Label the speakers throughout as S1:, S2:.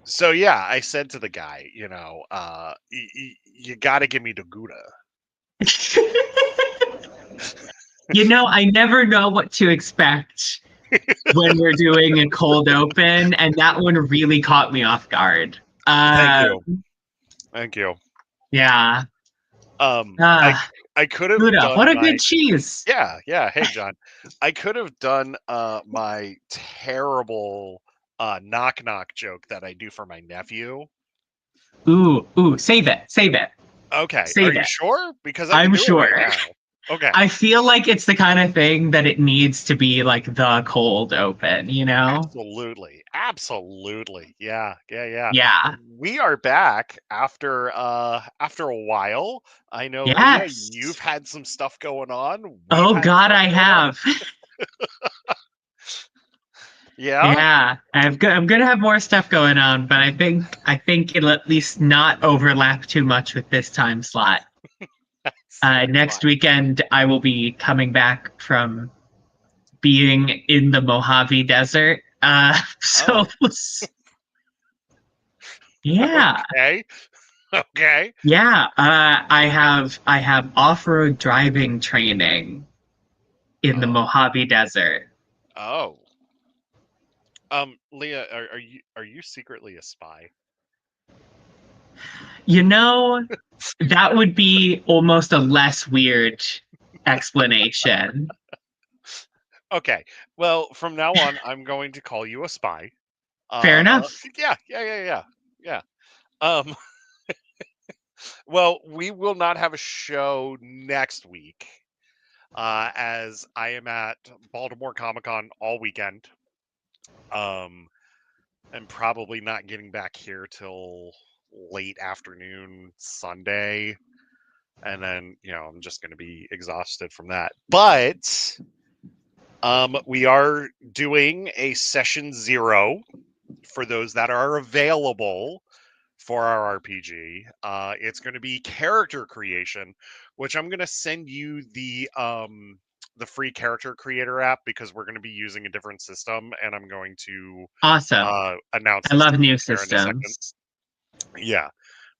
S1: So yeah, I said to the guy, you got to give me the Gouda.
S2: I never know what to expect when we're doing a cold open, and that one really caught me off guard.
S1: Thank
S2: Uh,
S1: you, thank you.
S2: yeah.
S1: I
S2: Uh,
S1: I could have
S2: Gouda, what
S1: done
S2: a
S1: my
S2: good cheese.
S1: yeah. Hey John, I could have done my terrible knock knock joke that I do for my nephew.
S2: Ooh, save it,
S1: Okay, are
S2: save
S1: you
S2: it.
S1: sure? Because I can
S2: I'm
S1: do it right
S2: sure.
S1: now. Okay.
S2: I feel like it's the kind of thing that it needs to be like the cold open, you know?
S1: Absolutely. Absolutely. Yeah.
S2: Yeah.
S1: We are back after a while. I know Leah, you've
S2: Yes.
S1: had some stuff going on. We've
S2: Oh
S1: had
S2: God,
S1: stuff
S2: I
S1: going on.
S2: have.
S1: Yeah.
S2: Yeah, I'm gonna have more stuff going on, but I think it'll at least not overlap too much with this time slot.
S1: That's
S2: Next
S1: fine.
S2: weekend, I will be coming back from being in the Mojave Desert. So
S1: Oh,
S2: yeah,
S1: okay. Okay.
S2: yeah. I have off-road driving training in the
S1: Oh.
S2: Mojave Desert.
S1: Oh. Leah, are you secretly a spy?
S2: You know, that would be almost a less weird explanation.
S1: Okay. Well, from now on, I'm going to call you a spy.
S2: Fair
S1: Uh,
S2: enough.
S1: yeah. Yeah. Um, well, we will not have a show next week, as I am at Baltimore Comic Con all weekend. Um, and probably not getting back here till late afternoon Sunday. And then, I'm just going to be exhausted from that. But we are doing a session 0 for those that are available for our RPG. It's going to be character creation, which I'm going to send you the free character creator app because we're going to be using a different system, and I'm going to
S2: Awesome.
S1: announce
S2: I
S1: the
S2: love
S1: system
S2: new
S1: here in a second.
S2: systems.
S1: Yeah,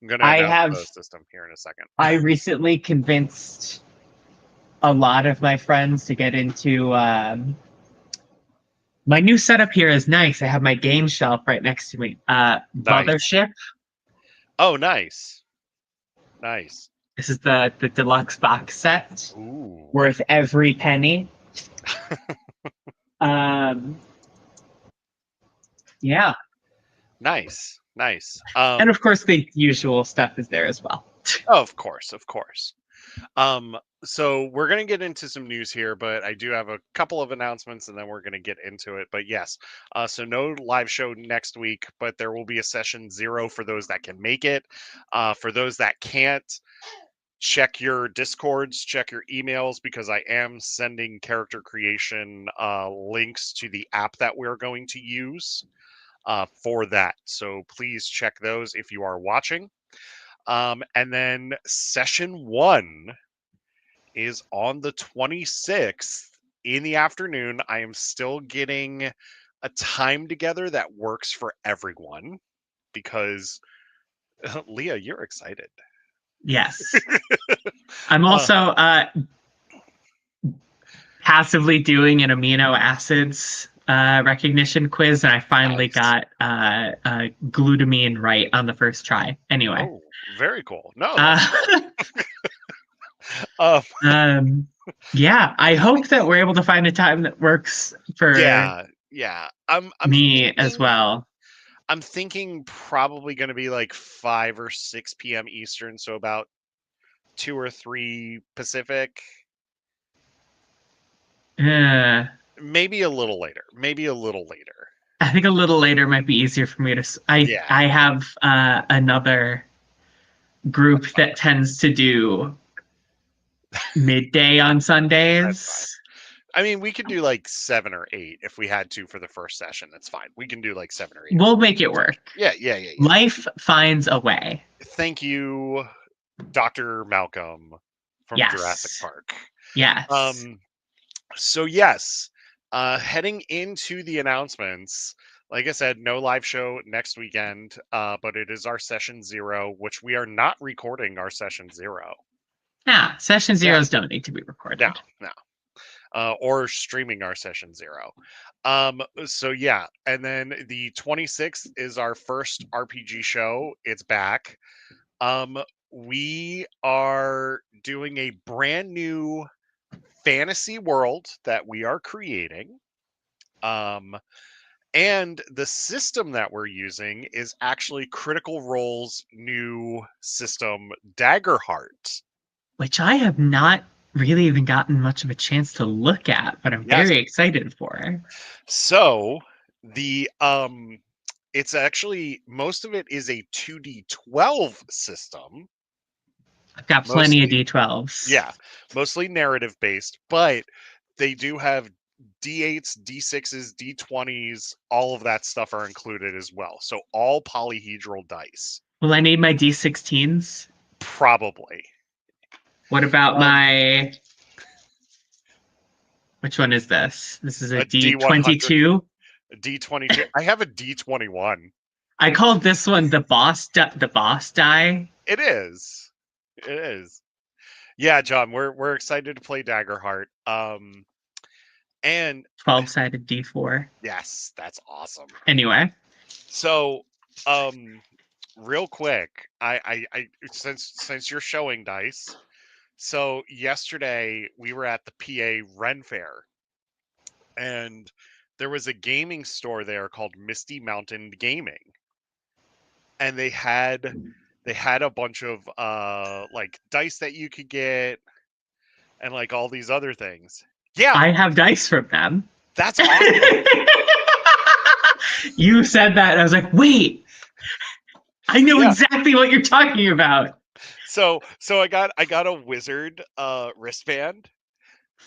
S1: I'm going to
S2: I
S1: announce
S2: have
S1: the system here in a second.
S2: I recently convinced a lot of my friends to get into my new setup here is nice. I have my game shelf right next to me.
S1: Nice.
S2: Mothership.
S1: Oh, nice. Nice.
S2: This is the deluxe box set,
S1: Ooh.
S2: worth every penny. Um, yeah,
S1: Nice. Nice.
S2: and of course the usual stuff is there as well.
S1: Oh, of course, of course. So we're going to get into some news here, but I do have a couple of announcements and then we're going to get into it. But yes, so no live show next week, but there will be a session 0 for those that can make it. For those that can't, check your discords, check your emails, because I am sending character creation links to the app that we're going to use for that. So please check those if you are watching. And then session 1 is on the 26th in the afternoon. I am still getting a time together that works for everyone because Leah, you're excited.
S2: Yes, I'm
S1: Uh,
S2: also passively doing an amino acids recognition quiz, and I finally
S1: nice.
S2: got glutamine right on the first try. Anyway,
S1: Oh, very cool. No, that's
S2: uh,
S1: cool. Um,
S2: um, yeah, I hope that we're able to find a time that works for
S1: yeah. I'm
S2: me as
S1: thinking
S2: well.
S1: I'm thinking probably going to be like 5 or 6 p.m. Eastern, so about 2 or 3 Pacific.
S2: Uh,
S1: Maybe a little later. Maybe a little later.
S2: I think a little later might be easier for me to.
S1: Yeah,
S2: I have another group
S1: that's
S2: that
S1: fine.
S2: tends to do midday on
S1: That's fine.
S2: Sundays.
S1: I mean, we could do like 7 or 8 if we had to for the first session. That's fine. We can do like 7 or 8 for
S2: We'll
S1: the
S2: make it
S1: first session.
S2: work.
S1: Yeah.
S2: Life finds a way.
S1: Thank you, Dr. Malcolm from Jurassic
S2: Yes.
S1: Park.
S2: Yes.
S1: So yes, heading into the announcements, Like I said, no live show next weekend, but it is our session 0, which we are not recording our session 0.
S2: Yeah, session
S1: Yeah,
S2: zeros don't need to be
S1: no,
S2: recorded.
S1: no. Or streaming our session 0. So yeah, and then the 26th is our first RPG show. It's back. We are doing a brand new fantasy world that we are creating. Um, and the system that we're using is actually Critical Role's new system, Daggerheart.
S2: Which I have not really even gotten much of a chance to look at, but I'm
S1: Yes.
S2: very excited for.
S1: So the it's actually most of it is a 2D12 system.
S2: I've got plenty of
S1: Mostly,
S2: D12s.
S1: yeah, mostly narrative based, but they do have D8s, D6s, D20s, all of that stuff are included as well. So all polyhedral dice.
S2: Will I need my D16s?
S1: Probably.
S2: What about
S1: Um,
S2: my. Which one is this? This is a
S1: a D100,
S2: D22.
S1: a D22. I have a D21.
S2: I called this one the boss die.
S1: It is. It is. Yeah, John, we're excited to play Daggerheart. And
S2: 12-sided D4.
S1: yes, that's awesome.
S2: Anyway,
S1: So, real quick, I since you're showing dice, so yesterday we were at the PA Ren Fair, and there was a gaming store there called Misty Mountain Gaming, and they had a bunch of like dice that you could get and like all these other things. Yeah,
S2: I have dice from them.
S1: that's awesome.
S2: You said that, and I was like, wait, I know
S1: Yeah.
S2: exactly what you're talking about.
S1: So I got a wizard wristband,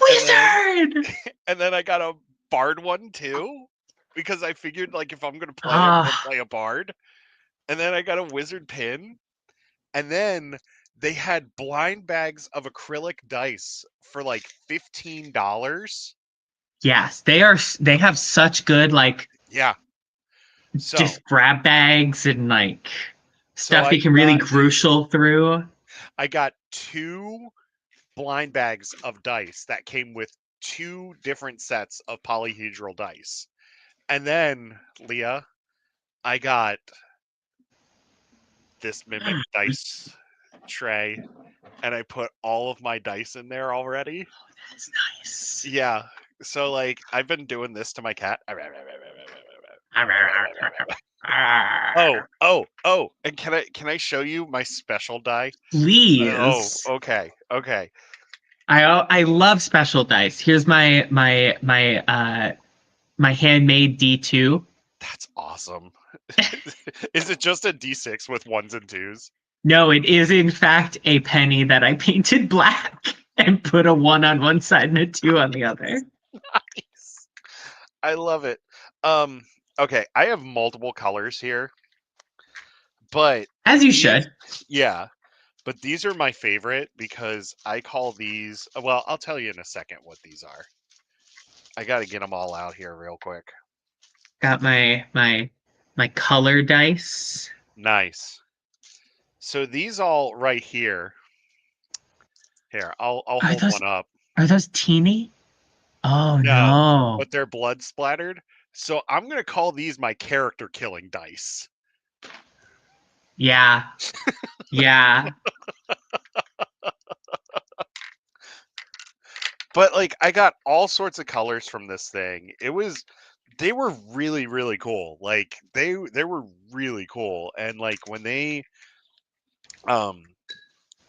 S1: and then
S2: Wizard!
S1: and then I got a bard one too, because I figured like if I'm gonna play, I'm gonna
S2: Ah,
S1: play a bard. And then I got a wizard pin, and then they had blind bags of acrylic dice for like $15.
S2: yes, they are. They have such good like
S1: Yeah. So
S2: just grab bags and like
S1: so
S2: stuff you can really crucial through.
S1: I got 2 blind bags of dice that came with 2 different sets of polyhedral dice. And then, Leah, I got this mimic dice tray, and I put all of my dice in there already.
S2: That's nice.
S1: Yeah. So like I've been doing this to my cat. Oh, and can I show you my special die? Oh,
S2: Please.
S1: okay.
S2: I love special dice. Here's my handmade D2.
S1: That's awesome. Is it just a D6 with ones and twos?
S2: No, it is in fact a penny that I painted black and put a 1 on one side and a 2 on the other.
S1: Nice. I love it. Okay, I have multiple colors here, but
S2: As you
S1: these,
S2: should.
S1: yeah, but these are my favorite because I call these, well, I'll tell you in a second what these are. I got to get them all out here real quick.
S2: Got my color dice.
S1: Nice. So these all right here. Here, I'll
S2: Are
S1: hold
S2: those
S1: one up.
S2: are those teeny? Oh
S1: No,
S2: no.
S1: but they're blood splattered. So I'm gonna call these my character killing dice.
S2: Yeah. Yeah.
S1: But like I got all sorts of colors from this thing. They were really really cool. Like they were really cool, and like when they um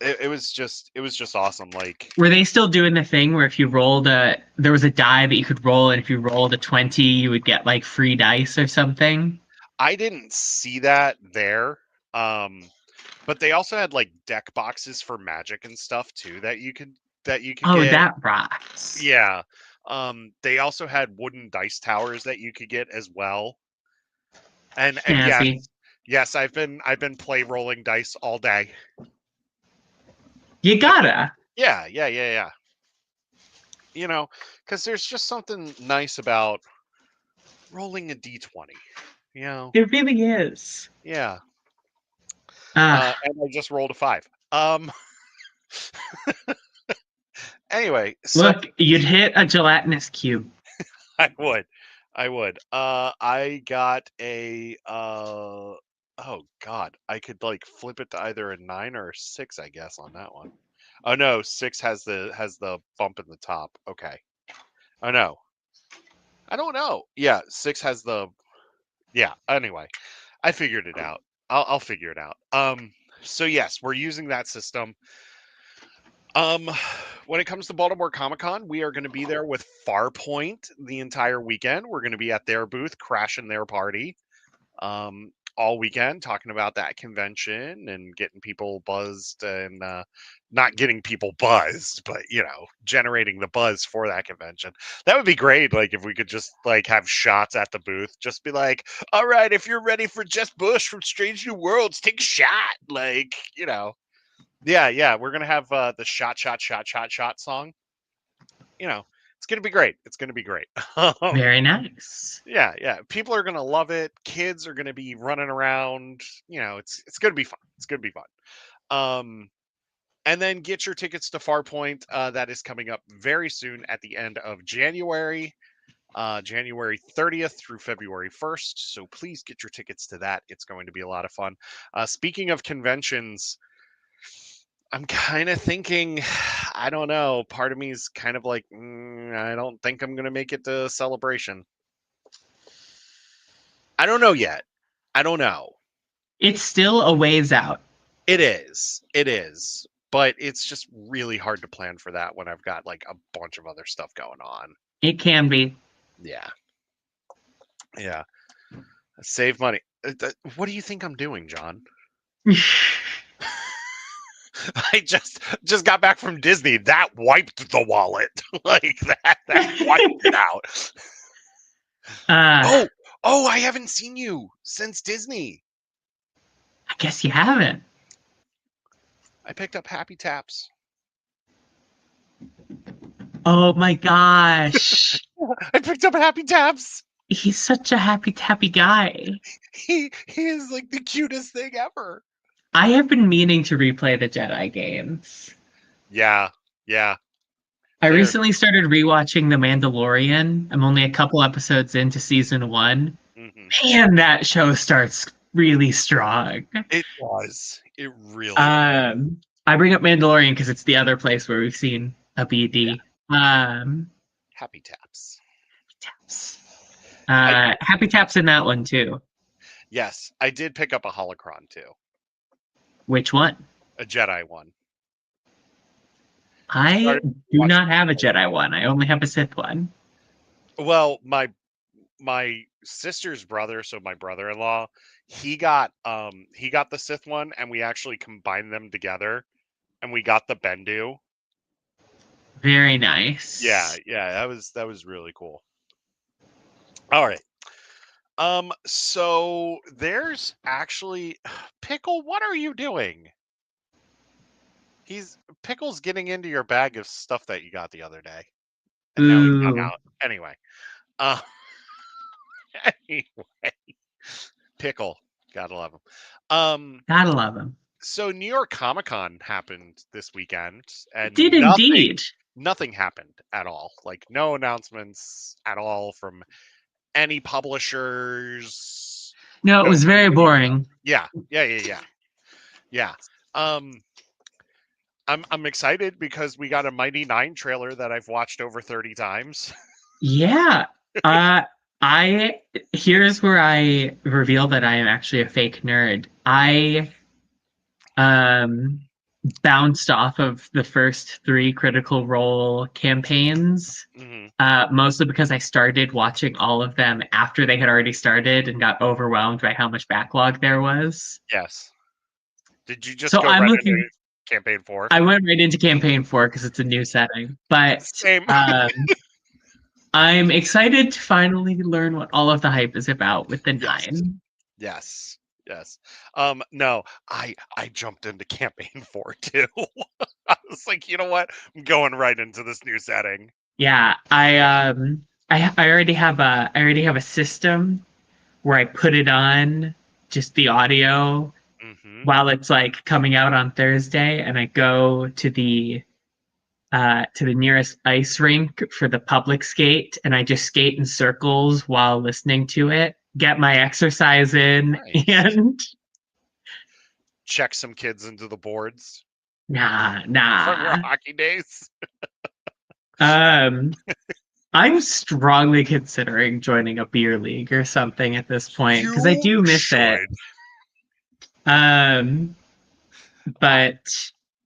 S1: it was just awesome. Like
S2: Were they still doing the thing where if you rolled there was a die that you could roll, and if you rolled a 20, you would get like free dice or something?
S1: I didn't see that there. But they also had like deck boxes for magic and stuff too that you could
S2: Oh,
S1: get.
S2: that rocks.
S1: Yeah. They also had wooden dice towers that you could get as well. And yes,
S2: Snazzy.
S1: yes, I've been play rolling dice all day.
S2: You
S1: Like
S2: gotta.
S1: yeah. Because there's just something nice about rolling a d20. You know,
S2: It really is.
S1: yeah.
S2: Uh,
S1: And I just rolled a 5. Anyway, so
S2: Look, you'd hit a gelatinous cube.
S1: I would. I would. I got a oh god, I could like flip it to either a 9 or a 6, I guess, on that one. Oh no, 6 has the bump in the top. Okay. Oh no. I don't know. Yeah, 6 has the yeah, anyway. I figured it out. I'll figure it out. So yes, we're using that system. Um, when it comes to Baltimore Comic Con, we are going to be there with Farpoint the entire weekend. We're going to be at their booth, crashing their party, all weekend, talking about that convention and getting people buzzed and not getting people buzzed, but generating the buzz for that convention. That would be great. Like if we could just like have shots at the booth, just be like, "All right, if you're ready for Jess Bush from Strange New Worlds, take a shot." Yeah, we're gonna have the shot song. It's gonna be great. It's gonna be great.
S2: Very nice.
S1: Yeah. People are gonna love it. Kids are gonna be running around. It's gonna be fun. It's gonna be fun. Um, and then get your tickets to Farpoint. That is coming up very soon at the end of January. January 30th through February 1st. So please get your tickets to that. It's going to be a lot of fun. Speaking of conventions, I'm kind of thinking, I don't know. Part of me is kind of like, I don't think I'm going to make it to Celebration. I don't know yet. I don't know.
S2: It's still a ways out.
S1: It is. It is. But it's just really hard to plan for that when I've got like a bunch of other stuff going on.
S2: It can be.
S1: Yeah. Yeah. Save money. What do you think I'm doing, John? I just got back from Disney. That wiped the wallet. Like that wiped it out. Oh, I haven't seen you since Disney.
S2: I guess you haven't.
S1: I picked up Happy Taps.
S2: Oh my gosh.
S1: I picked up Happy Taps.
S2: He's such a happy guy.
S1: He is like the cutest thing ever.
S2: I have been meaning to replay the Jedi games.
S1: Yeah.
S2: I recently started rewatching The Mandalorian. I'm only a couple episodes into season 1.
S1: Mm-hmm.
S2: Man, that show starts really strong.
S1: It was. It really.
S2: I bring up Mandalorian because it's the other place where we've seen a BD. Yeah.
S1: Happy Taps.
S2: Happy Taps in that one too.
S1: Yes, I did pick up a holocron too.
S2: Which one?
S1: A Jedi one.
S2: I do not have a Jedi one. I only have a Sith one.
S1: Well, my sister's brother, so my brother-in-law, he got the Sith one, and we actually combined them together, and we got the Bendu.
S2: Very nice.
S1: Yeah, that was really cool. All right. So there's actually Pickle, what are you doing? Pickle's getting into your bag of stuff that you got the other day. And now he's hung out. Anyway. Anyway. Pickle. Gotta love him.
S2: Gotta love him.
S1: So New York Comic Con happened this weekend, and
S2: it did indeed.
S1: Nothing happened at all. Like no announcements at all from any publishers.
S2: No, it was very boring.
S1: Yeah. I'm excited because we got a Mighty Nine trailer that I've watched over 30 times.
S2: Yeah. Here's where I reveal that I am actually a fake nerd. I bounced off of the first 3 Critical Role campaigns, mostly because I started watching all of them after they had already started and got overwhelmed by how much backlog there was.
S1: Yes. Did you just go right into campaign 4?
S2: I went right into campaign 4 because it's a new setting. But
S1: same.
S2: I'm excited to finally learn what all of the hype is about with the 9.
S1: Yes. No, I jumped into campaign 4 too. I was like, you know what? I'm going right into this new setting.
S2: Yeah, I already have a system where I put it on just the audio
S1: Mm-hmm.
S2: while it's like coming out on Thursday, and I go to the nearest ice rink for the public skate, and I just skate in circles while listening to it, get my exercise in,
S1: Nice.
S2: and
S1: Check some kids into the boards
S2: nah,
S1: from your
S2: nah.
S1: hockey days.
S2: Um, I'm strongly considering joining a beer league or something at this point because I
S1: You
S2: do miss it.
S1: should.
S2: Um,
S1: I
S2: but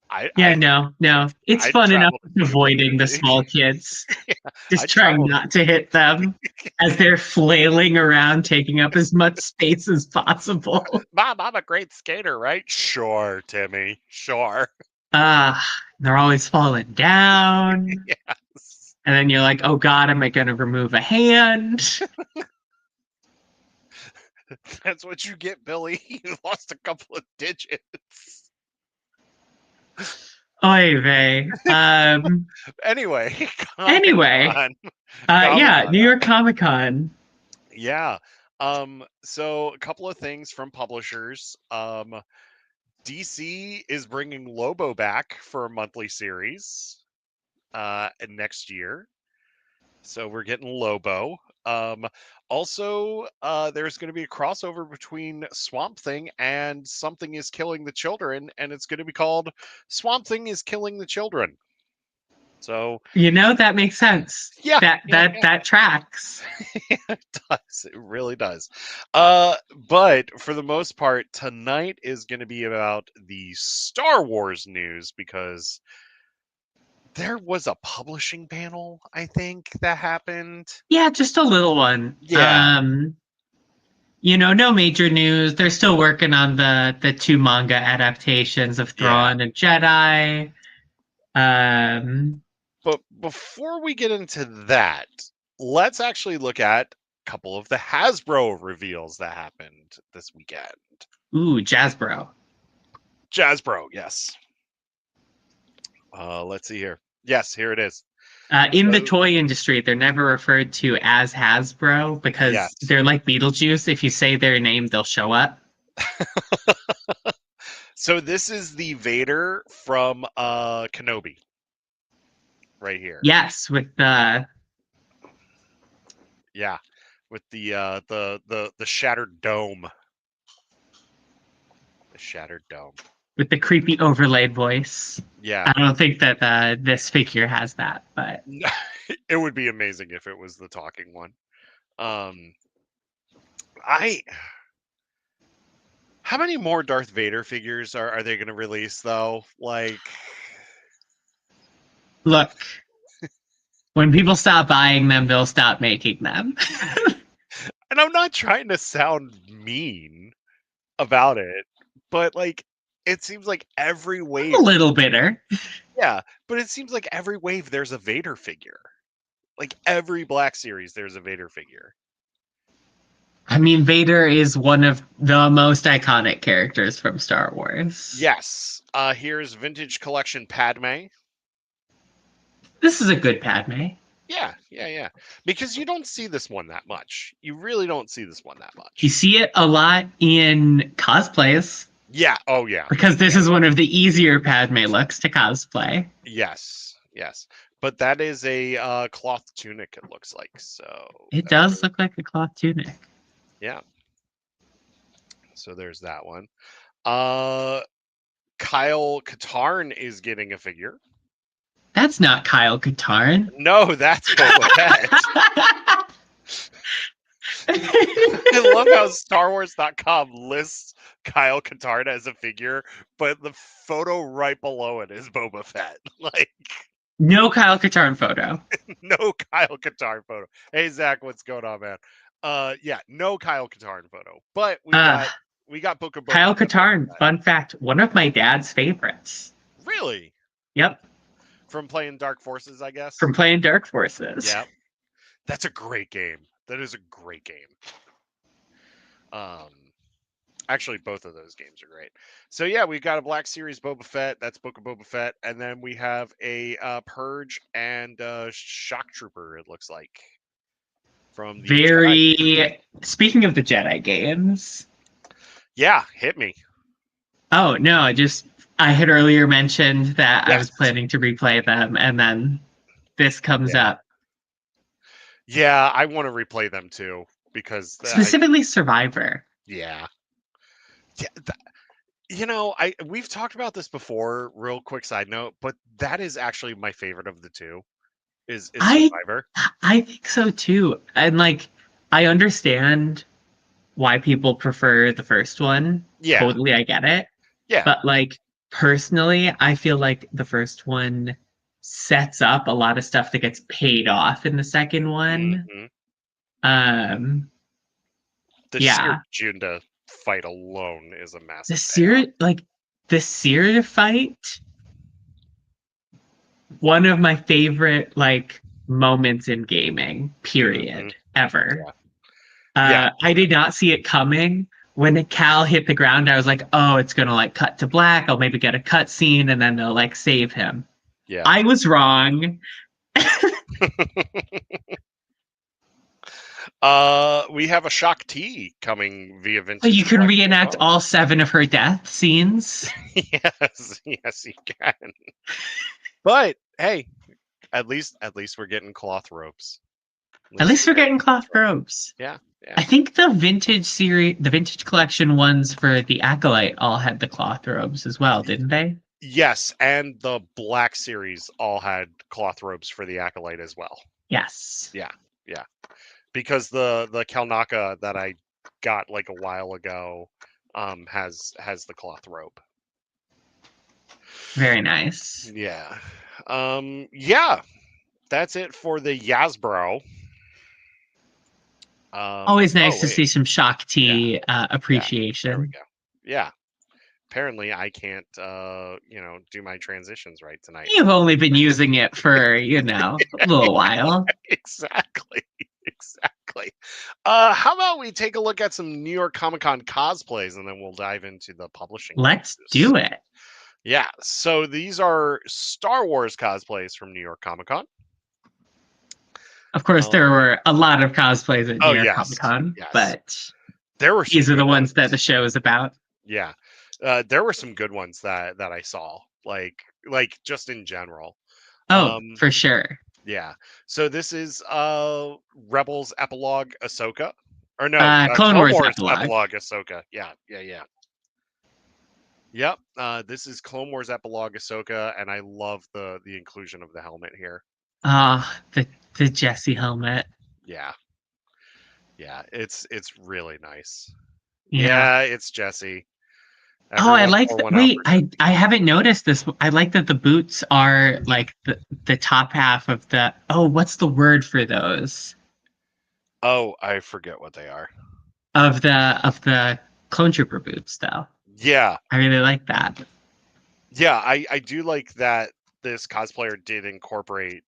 S1: I
S2: yeah,
S1: I
S2: no, it's
S1: I'd
S2: fun enough
S1: travel to see a beer
S2: avoiding the
S1: league.
S2: small kids, just
S1: I'd
S2: trying
S1: travel.
S2: not to hit them as they're flailing around, taking up as much space as possible.
S1: Mom, I'm a great skater, right? Sure, Timmy. Sure.
S2: Ah, they're always falling down.
S1: Yes.
S2: And then you're like, oh God, am I going to remove a hand?
S1: That's what you get, Billy. You lost a couple of digits.
S2: Oy vey.
S1: Anyway, Comic
S2: Anyway,
S1: Con. Comic
S2: yeah,
S1: Con.
S2: New York Comic Con.
S1: Yeah. So a couple of things from publishers. DC is bringing Lobo back for a monthly series next year. So we're getting Lobo. Um, Also, there's going to be a crossover between Swamp Thing and Something is Killing the Children, and it's going to be called Swamp Thing is Killing the Children. So
S2: You know, that makes sense.
S1: yeah,
S2: That
S1: yeah,
S2: that that tracks.
S1: it does. It really does. But for the most part, tonight is going to be about the Star Wars news because there was a publishing panel, I think, that happened.
S2: Yeah, just a little one.
S1: Yeah,
S2: No major news. They're still working on the two manga adaptations of
S1: yeah.
S2: Thrawn and Jedi. Um,
S1: But before we get into that, let's actually look at a couple of the Hasbro reveals that happened this weekend.
S2: Jazzbro.
S1: Hasbro, yes. Let's see here. Yes, here it is.
S2: In the
S1: So,
S2: toy industry, they're never referred to as Hasbro because
S1: yes.
S2: they're like Beetlejuice. If you say their name, they'll show up.
S1: So this is the Vader from Kenobi right here.
S2: Yes,
S1: Yeah, with the shattered dome. The shattered dome.
S2: with the creepy overlaid voice.
S1: Yeah.
S2: I don't think that this figure has that, but
S1: It would be amazing if it was the talking one. Um I How many more Darth Vader figures are they going to release though? Like,
S2: look, when people stop buying them, they'll stop making them.
S1: and I'm not trying to sound mean about it, but like it seems like every
S2: I'm a
S1: wave,
S2: little bitter.
S1: yeah, but it seems like every wave there's a Vader figure. Like every Black Series there's a Vader figure.
S2: I mean, Vader is one of the most iconic characters from Star Wars.
S1: Yes. Here's vintage collection Padme.
S2: This is a good Padme.
S1: Yeah, yeah, yeah. Because you don't see this one that much. You really don't see this one that
S2: You
S1: much.
S2: see it a lot in cosplays
S1: Yeah. Oh yeah.
S2: because this is one of the easier Padme looks to cosplay.
S1: Yes, yes. But that is a cloth tunic, it looks like. So
S2: It does look like a cloth tunic.
S1: yeah. So there's that one. Uh Kyle Katarn is getting a figure.
S2: That's not Kyle Katarn.
S1: No, that's Boba Fett. I love how StarWars.com lists Kyle Katarn as a figure, but the photo right below it is Boba Fett. Like,
S2: No Kyle Katarn photo.
S1: no Kyle Katarn photo. Hey Zach, what's going on, man? Yeah, no Kyle Katarn photo. But
S2: Uh,
S1: we got Book of Boba
S2: Kyle
S1: Fett.
S2: Katarn, fun fact, one of my dad's favorites.
S1: Really?
S2: Yep,
S1: From playing Dark Forces, I guess.
S2: from playing Dark Forces.
S1: Yeah. That's a great game. That is a great game. Um Actually, both of those games are great. So yeah, we've got a Black Series Boba Fett. That's Book of Boba Fett, and then we have a Purge and Shock Trooper. It looks like. from the Jedi.
S2: Very. Speaking of the Jedi games.
S1: Yeah, hit me.
S2: Oh no, I had earlier mentioned that I was
S1: Yes.
S2: planning to replay them, and then this comes
S1: Yeah.
S2: up.
S1: Yeah, I want to replay them too because
S2: Specifically Survivor.
S1: yeah. Yeah, you know, we've talked about this before, real quick side note, but that is actually my favorite of the two is
S2: I
S1: Survivor.
S2: I think so too. And like I understand why people prefer the first one.
S1: Yeah.
S2: Totally, I get it.
S1: Yeah.
S2: But like personally, I feel like the first one sets up a lot of stuff that gets paid off in the second one.
S1: Hmm.
S2: Um
S1: The sheer
S2: yeah.
S1: Junda fight alone is a
S2: The
S1: massive payoff.
S2: Seer like the Seer fight, one of my favorite like moments in gaming,
S1: Hmm.
S2: period, ever.
S1: Yeah. Yeah.
S2: I did not see it coming. When Cal hit the ground, I was like, "Oh, it's gonna like cut to black. I'll maybe get a cut scene, and then they'll like save him."
S1: Yeah.
S2: I was wrong.
S1: We have a Shock T coming via
S2: But you
S1: Vintage
S2: can
S1: Collection as
S2: reenact
S1: well.
S2: all 7 of her death scenes.
S1: Yes, yes, you can. But hey, at least we're getting cloth ropes. At
S2: At
S1: least
S2: least we're
S1: we're getting
S2: getting
S1: cloth
S2: cloth
S1: ropes.
S2: robes.
S1: Yeah, yeah.
S2: I think the vintage series, the vintage collection ones for the Acolyte all had the cloth robes as well, didn't they?
S1: Yes, and the Black Series all had cloth robes for the Acolyte as well.
S2: Yes.
S1: Yeah, yeah. Because the Kalnaka that I got like a while ago has the cloth robe.
S2: Very nice.
S1: Yeah. Yeah, that's it for the Yasbro.
S2: Always
S1: Oh
S2: nice to
S1: wait.
S2: see some Shock
S1: Yeah,
S2: T
S1: yeah. There we
S2: appreciation.
S1: go. Yeah. Apparently I can't do my transitions right tonight.
S2: You've only been using it for, a little while.
S1: Exactly. Exactly. How about we take a look at some New York Comic Con cosplays and then we'll dive into the publishing
S2: Let's
S1: news.
S2: do it.
S1: Yeah, so these are Star Wars cosplays from New York Comic Con.
S2: Of course, there were a lot of cosplays at New
S1: Oh
S2: York Comic
S1: yes,
S2: Con,
S1: yes.
S2: but
S1: There were some
S2: these are
S1: good
S2: the ones that the
S1: ones.
S2: show is about.
S1: Yeah, there were some good ones that I saw, like just in general.
S2: Oh,
S1: Um,
S2: for sure.
S1: yeah. So this is Rebels epilogue Ahsoka, or no,
S2: Clone
S1: Clone
S2: Wars
S1: Wars
S2: epilogue.
S1: epilogue Ahsoka. Yeah, yeah, yeah. Yep. This is Clone Wars epilogue Ahsoka, and I love the inclusion of the helmet here.
S2: The Jesse helmet.
S1: Yeah, yeah. It's really nice.
S2: Yeah.
S1: Yeah, it's Jesse.
S2: Oh, I
S1: Everyone
S2: like
S1: pour
S2: that.
S1: one out
S2: Wait,
S1: for
S2: I
S1: Jesse.
S2: haven't noticed this. I like that the boots are like the top half of the. Oh, what's the word for those?
S1: Oh, I forget what they are.
S2: Of the clone trooper boots, though.
S1: Yeah,
S2: I really like that.
S1: yeah. I do like that this cosplayer did incorporate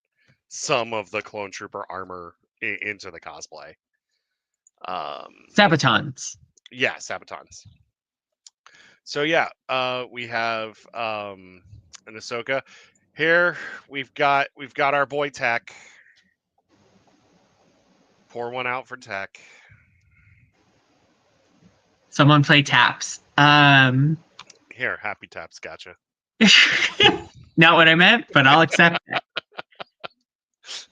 S1: some of the clone trooper armor into the cosplay. Let's see.
S2: Sabatons.
S1: Yeah, Sabatons. So yeah, we have an Ahsoka. Here we've got our boy Tech. Pour one out for Tech.
S2: Someone play taps.
S1: Here, happy taps, gotcha.
S2: Not what I meant, but I'll accept it.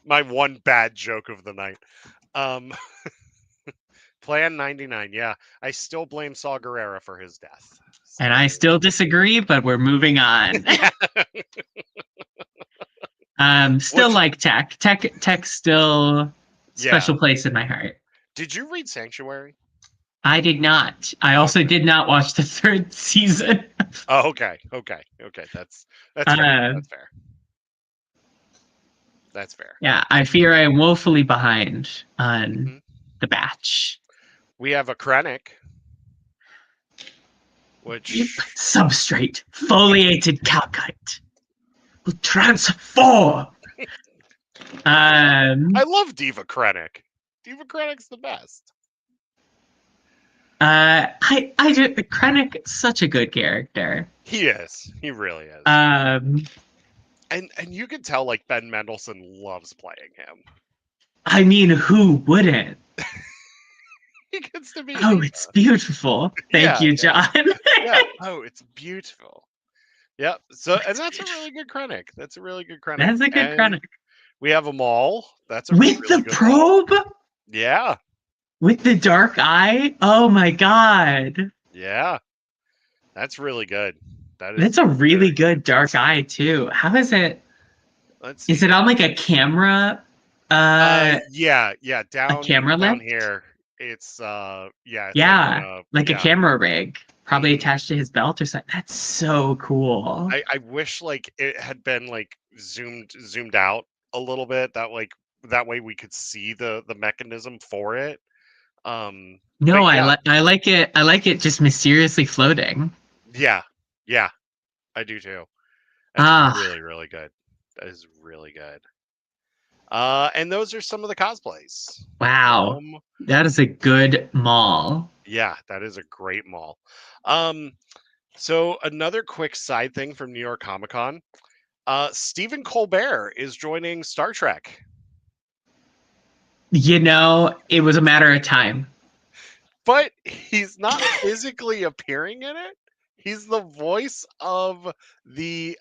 S1: My one bad joke of the night. Um, Plan 99. Yeah, I still blame Saw Gerrera for his death.
S2: And
S1: So
S2: I still disagree, but we're moving on.
S1: yeah,
S2: Still
S1: what?
S2: like Tech. Tech still
S1: Yeah.
S2: special place in my heart.
S1: Did you read Sanctuary?
S2: I did not. I also
S1: Okay.
S2: did not watch the third season.
S1: Oh, okay. Okay. Okay. That's fair.
S2: Uh,
S1: That's fair. That's fair.
S2: yeah, I fear I am woefully behind on
S1: Hmm.
S2: the batch.
S1: We have a Krennic, which
S2: Substrate, foliated calcite will transform.
S1: I
S2: Um,
S1: love Diva Krennic. Diva Krennic's the best.
S2: I do. Krennic, such a good character.
S1: He is. He really is.
S2: Um,
S1: And you can tell like Ben Mendelsohn loves playing him.
S2: I mean, who wouldn't?
S1: He gets to be
S2: Oh, it's
S1: Ava.
S2: beautiful. Thank
S1: Yeah,
S2: you,
S1: yeah,
S2: John.
S1: yeah. Oh, it's beautiful. Yep. So, and
S2: It's
S1: that's a
S2: beautiful.
S1: really good Krennic. That's a really good Krennic.
S2: That's a good
S1: And
S2: credit.
S1: we have a Maul. That's a
S2: With the
S1: really good Maul.
S2: probe?
S1: Yeah,
S2: With the dark eye? Oh my god.
S1: yeah. That's really good. That
S2: That's
S1: is
S2: a really
S1: very good.
S2: good dark eye too. How is it?
S1: Let's see
S2: Is it
S1: here.
S2: on like a camera?
S1: Yeah, yeah.
S2: A camera
S1: Down
S2: lift?
S1: here, it's yeah, it's like on
S2: Yeah,
S1: a
S2: like a
S1: yeah.
S2: camera rig, probably
S1: hmm
S2: attached to his belt or something. That's so cool.
S1: I wish like it had been like zoomed out a little bit. That way we could see the mechanism for it. But
S2: No,
S1: yeah,
S2: I like it. I like it just mysteriously floating.
S1: yeah, yeah. I do too. That's
S2: Ah,
S1: really really good. That is really good. And those are some of the cosplays.
S2: wow. That is a good mall.
S1: Yeah, that is a great mall. Um, so another quick side thing from New York Comic Con. Stephen Colbert is joining Star Trek,
S2: You know, it was a matter of time.
S1: but he's not physically appearing in it. He's the voice of the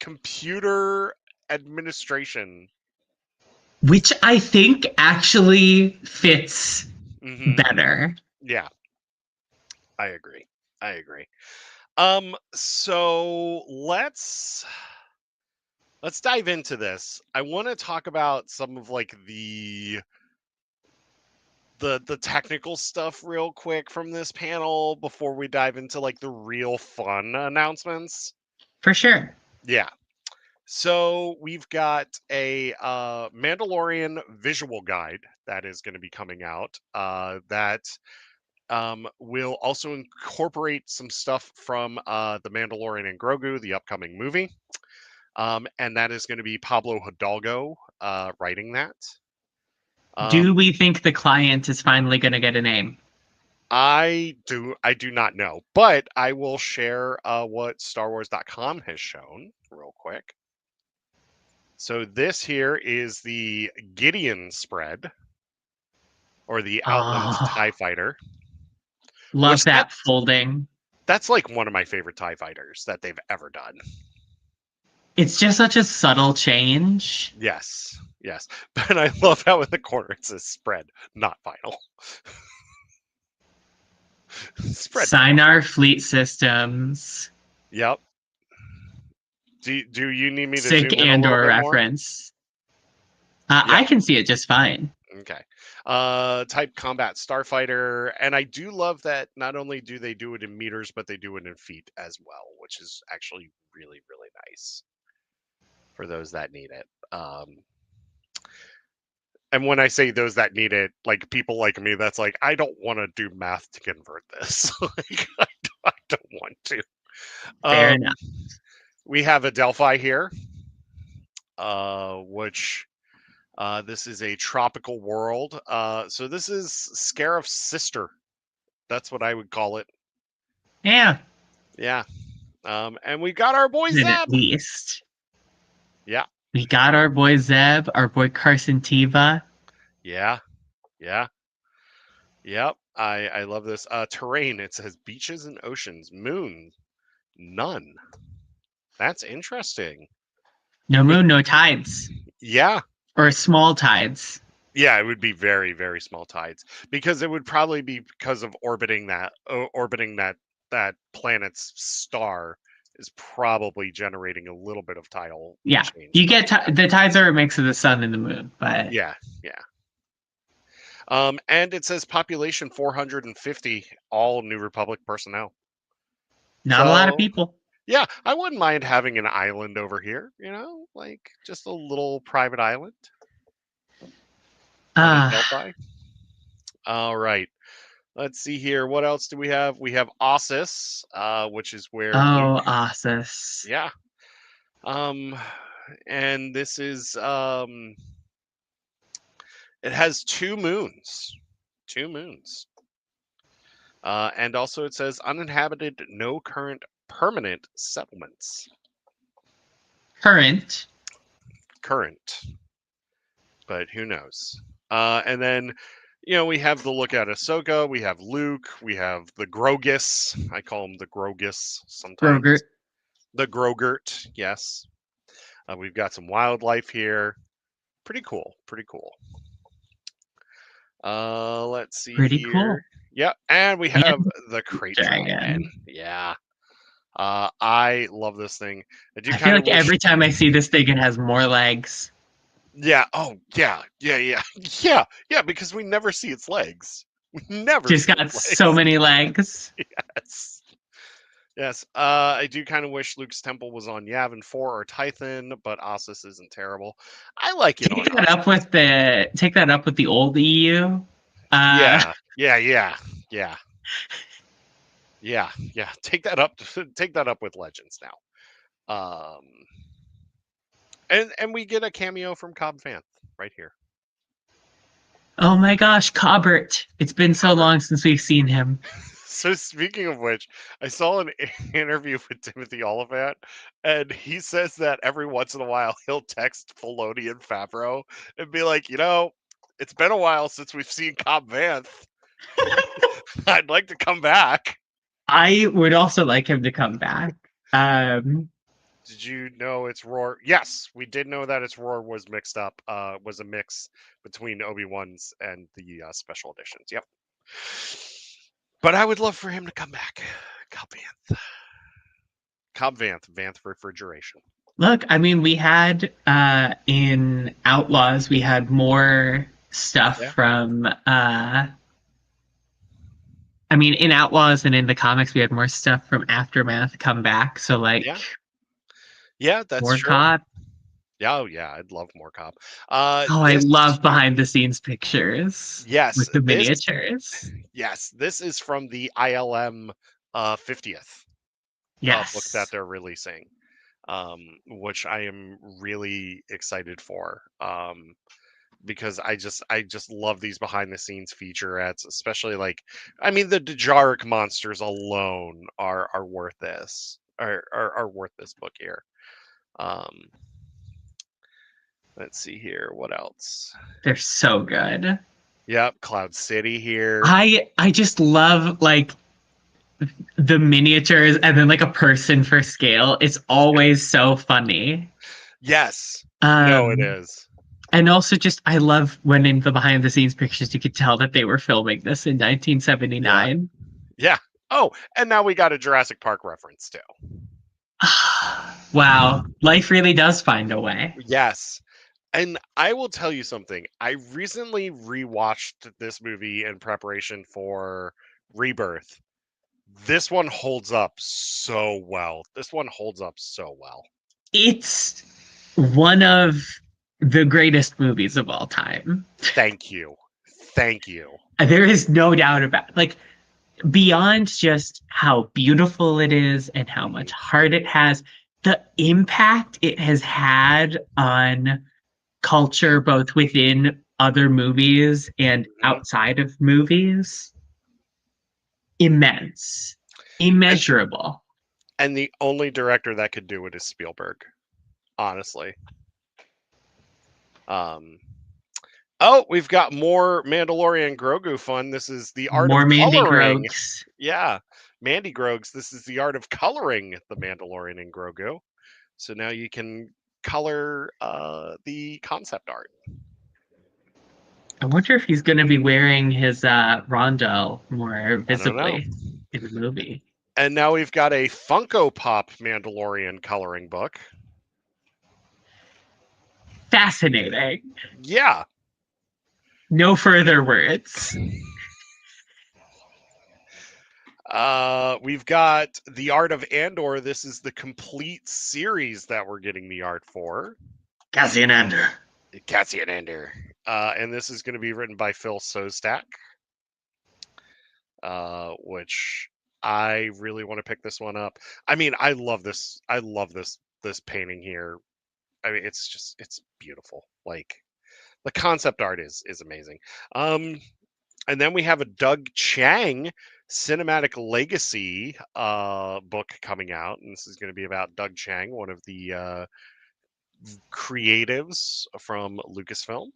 S1: computer administration.
S2: Which I think actually fits
S1: hmm
S2: better.
S1: Yeah, I agree. I agree. So let's dive into this. I want to talk about some of like the technical stuff real quick from this panel before we dive into like the real fun announcements.
S2: For sure.
S1: Yeah. So we've got a Mandalorian visual guide that is going to be coming out. That will also incorporate some stuff from the Mandalorian and Grogu, the upcoming movie. And that is going to be Pablo Hidalgo writing that.
S2: Do
S1: Um,
S2: we think the client is finally going to get a name?
S1: I do not know, but I will share what StarWars.com has shown real quick. So this here is the Gideon spread, or the Outland
S2: Oh,
S1: TIE Fighter,
S2: love
S1: which
S2: that folding.
S1: that's like one of my favorite TIE Fighters that they've ever done.
S2: It's just such a subtle change.
S1: Yes, yes. But I love how in the corner it says spread, not final. Spread final.
S2: Sinar Fleet Systems.
S1: Yep. Do you need me to
S2: Sick
S1: zoom in a little
S2: Andor
S1: bit more?
S2: reference.
S1: Yeah.
S2: I can see it just fine.
S1: Okay. Type combat starfighter, and I do love that not only do they do it in meters, but they do it in feet as well, which is actually really, really nice for those that need it. And when I say those that need it, like people like me, that's like I don't want to do math to convert this. Like I don't want to.
S2: Fair enough.
S1: Um, we have a Delphi here, which this is a tropical world. So this is Scarif's sister. That's what I would call it.
S2: Yeah,
S1: Yeah. And we got our boy
S2: then at
S1: Zeb.
S2: least.
S1: Yeah.
S2: We got our boy Zeb, our boy Carson Tiva.
S1: Yeah. Yeah. Yep. I love this. Terrain. It says beaches and oceans. Moon. None. That's interesting.
S2: No
S1: But
S2: moon, no tides.
S1: yeah.
S2: Or small tides.
S1: Yeah, it would be very, very small tides because it would probably be because of orbiting that planet's star is probably generating a little bit of tidal
S2: Yeah,
S1: change.
S2: you
S1: But
S2: get the tides are a mix of the sun and the moon, but
S1: yeah, yeah. And it says population 450, all New Republic personnel.
S2: not a lot of
S1: So
S2: people.
S1: yeah, I wouldn't mind having an island over here. Like just a little private island on a
S2: Ah,
S1: Delphi. All right. Let's see here. What else do we have? We have Ossus, which is where Luke.
S2: oh, Ossus.
S1: Yeah. Um, and this is it has two moons, two moons. And also it says uninhabited, no current permanent settlements.
S2: Current.
S1: Current. but who knows? And then, we have the look at Ahsoka. We have Luke. We have the Grogus. I call him the Grogus sometimes.
S2: Groger.
S1: The Grogurt, yes. We've got some wildlife here. Pretty cool. Pretty cool. Let's see
S2: Pretty
S1: here.
S2: cool.
S1: Yeah, and we have
S2: And
S1: the Crate Dragon.
S2: dragon.
S1: Yeah. I love this thing. I do
S2: I feel
S1: kind of
S2: like
S1: wish.
S2: every time I see this thing, it has more legs.
S1: Yeah. Oh, yeah. Yeah. Yeah. Yeah. Yeah. Because we never see its legs. We never
S2: Just
S1: see
S2: got
S1: its
S2: so
S1: legs.
S2: many legs.
S1: Yes. Yes. I do kind of wish Luke's temple was on Yavin 4 or Tython, but Ossus isn't terrible. I like it on Ossus.
S2: Take that up with the old EU.
S1: Yeah. Yeah. Yeah. Yeah. Yeah. Yeah. Take that up. Take that up with Legends now. And we get a cameo from Cobb Vanth right here.
S2: Oh my gosh, Cobbert. It's been so
S1: Cobbert.
S2: long since we've seen him.
S1: So speaking of which, I saw an interview with Timothy Oliphant, and he says that every once in a while he'll text Filoni and Favreau and be like, it's been a while since we've seen Cobb Vanth. I'd like to come back.
S2: I would also like him to come back.
S1: Did you know it's Roar? Yes, we did know that its Roar was mixed up. Was a mix between Obi-Wan's and the special editions. Yep. But I would love for him to come back. Cobb Vanth. Cobb Vanth. Vanth refrigeration.
S2: Look, I mean, we had in Outlaws, we had more stuff
S1: Yeah.
S2: from. I mean, in Outlaws and in the comics, we had more stuff from Aftermath come back. So, like,
S1: yeah, that's
S2: more
S1: true.
S2: Cobb.
S1: Yeah, oh yeah, I'd love more Cobb.
S2: Oh, I
S1: This,
S2: love behind the scenes pictures
S1: yes,
S2: with the
S1: this,
S2: miniatures.
S1: yes, this is from the ILM 50th book that
S2: Yes.
S1: they're releasing, which I am really excited for. Because I just love these behind the scenes featurettes, especially like, I mean, the Dejaric monsters alone are worth this, are worth this book here. Um, let's see here, what else?
S2: They're so good.
S1: Yep, Cloud City here.
S2: I just love like the miniatures and then like a person for scale. It's always so funny.
S1: Yes, no, it
S2: Um
S1: is.
S2: and also just I love when in the behind the scenes pictures you could tell that they were filming this in
S1: Yeah,
S2: 1979.
S1: yeah. Oh, and now we got a Jurassic Park reference too.
S2: Wow, life really does find a way.
S1: Yes. And I will tell you something. I recently rewatched this movie in preparation for Rebirth. This one holds up so well. This one holds up so well.
S2: It's one of the greatest movies of all time.
S1: Thank you. Thank you.
S2: There is no doubt about it. Like beyond just how beautiful it is and how much heart it has, the impact it has had on culture, both within other movies and
S1: Mhm.
S2: outside of movies, immense,
S1: And,
S2: immeasurable.
S1: and the only director that could do it is Spielberg, honestly. Um, oh, we've got more Mandalorian Grogu fun. This is the art of
S2: More Mandy
S1: coloring.
S2: Grogs.
S1: Yeah, Mandy Grogs. This is the art of coloring the Mandalorian and Grogu. So now you can color the concept art.
S2: I wonder if he's going to be wearing his rondo more
S1: I don't know.
S2: visibly in the movie.
S1: And now we've got a Funko Pop Mandalorian coloring book.
S2: Fascinating.
S1: Yeah.
S2: No further words.
S1: We've got the art of Andor. This is the complete series that we're getting the art for.
S2: Cassian Andor.
S1: Cassian Andor. And this is going to be written by Phil Szostak, which I really want to pick this one up. I mean, I love this. I love this painting here. I mean, it's beautiful. Like the concept art is amazing. And then we have a Doug Chiang cinematic legacy book coming out, and this is going to be about Doug Chiang, one of the creatives from Lucasfilm.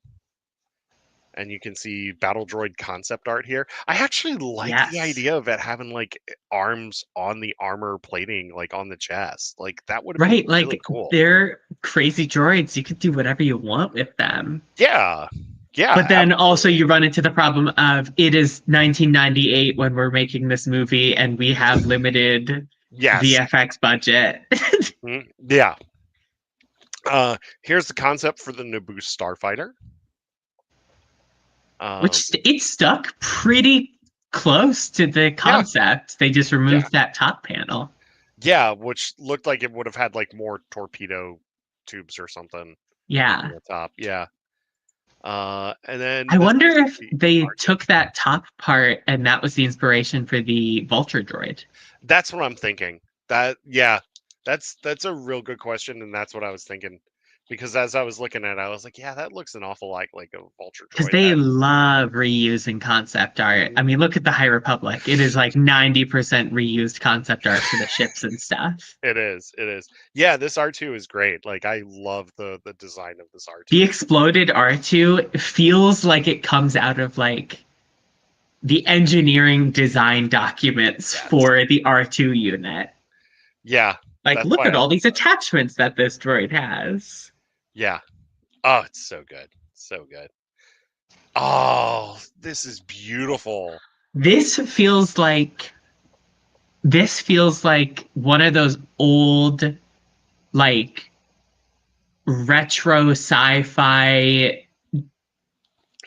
S1: and you can see battle droid concept art here. I actually like the
S2: Yes.
S1: idea of it having like arms on the armor plating, like on the chest. Like that would have been
S2: Right,
S1: really
S2: like
S1: cool.
S2: they're crazy droids. You could do whatever you want with them.
S1: Yeah,
S2: But
S1: yeah,
S2: then also
S1: absolutely.
S2: you run into the problem of it is 1998 when we're making this movie and we have limited
S1: Yes.
S2: VFX budget.
S1: Yeah. Here's the concept for the Naboo starfighter. Um,
S2: Which it stuck pretty close to the
S1: yeah,
S2: concept. They just
S1: yeah,
S2: removed that top panel.
S1: yeah. Which looked like it would have had like more torpedo tubes or something in
S2: Yeah.
S1: the top. Yeah. And then
S2: I
S1: this
S2: wonder
S1: is
S2: if
S1: the
S2: they
S1: R2.
S2: took that top part and that was the inspiration for the Vulture droid.
S1: That's what I'm thinking. Yeah, that's a real good question, and that's what I was thinking. Because as I was looking at it, I was like, yeah, that looks an awful like a vulture
S2: Because
S1: droid.
S2: they
S1: That
S2: love reusing concept art. I
S1: Mhm.
S2: mean, look at the High Republic. It is like 90% reused concept art for the ships and stuff.
S1: It is. It is. Yeah, this R2 is great. Like I love the design of this
S2: The
S1: R2.
S2: exploded R2 feels like it comes out of like the engineering design documents
S1: Yes.
S2: for the R2 unit.
S1: Yeah.
S2: Like,
S1: That's
S2: look
S1: why
S2: at
S1: I
S2: all
S1: love
S2: these
S1: that.
S2: attachments that this droid has.
S1: Yeah. Oh, it's so good. So good. Oh, this is beautiful.
S2: This feels like one of those old like retro sci-fi
S1: Yeah.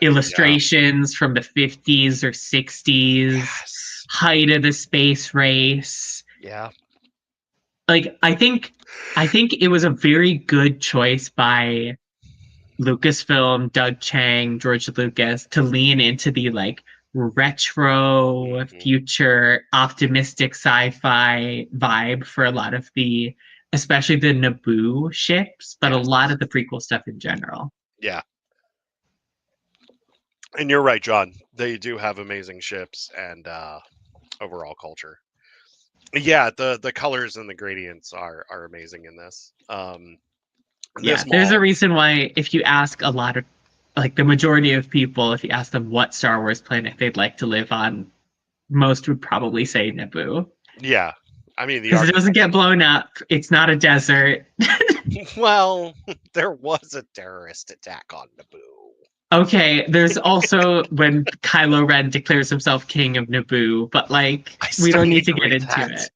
S2: illustrations from the 50s or 60s,
S1: Yes.
S2: height of the space race.
S1: Yeah.
S2: Like I think it was a very good choice by Lucasfilm, Doug Chang, George Lucas to lean into the like retro
S1: Mhm.
S2: future optimistic sci-fi vibe for a lot of the especially the Naboo ships, but a lot
S1: Yes.
S2: of the prequel stuff in general.
S1: Yeah. And you're right, John. They do have amazing ships and overall culture. Yeah, the colors and the gradients are amazing in this.
S2: Yeah,
S1: This
S2: there's a
S1: mall,
S2: reason why if you ask a lot of like the majority of people, if you ask them what Star Wars planet they'd like to live on, most would probably say Naboo.
S1: yeah. I mean the
S2: Because it doesn't get
S1: architecture.
S2: blown up. It's not a desert.
S1: Well, there was a terrorist attack on Naboo.
S2: Okay, there's also when Kylo Ren declares himself king of Naboo, but like
S1: I
S2: we
S1: still
S2: don't
S1: need
S2: need to
S1: to
S2: get
S1: read
S2: into
S1: that.
S2: it.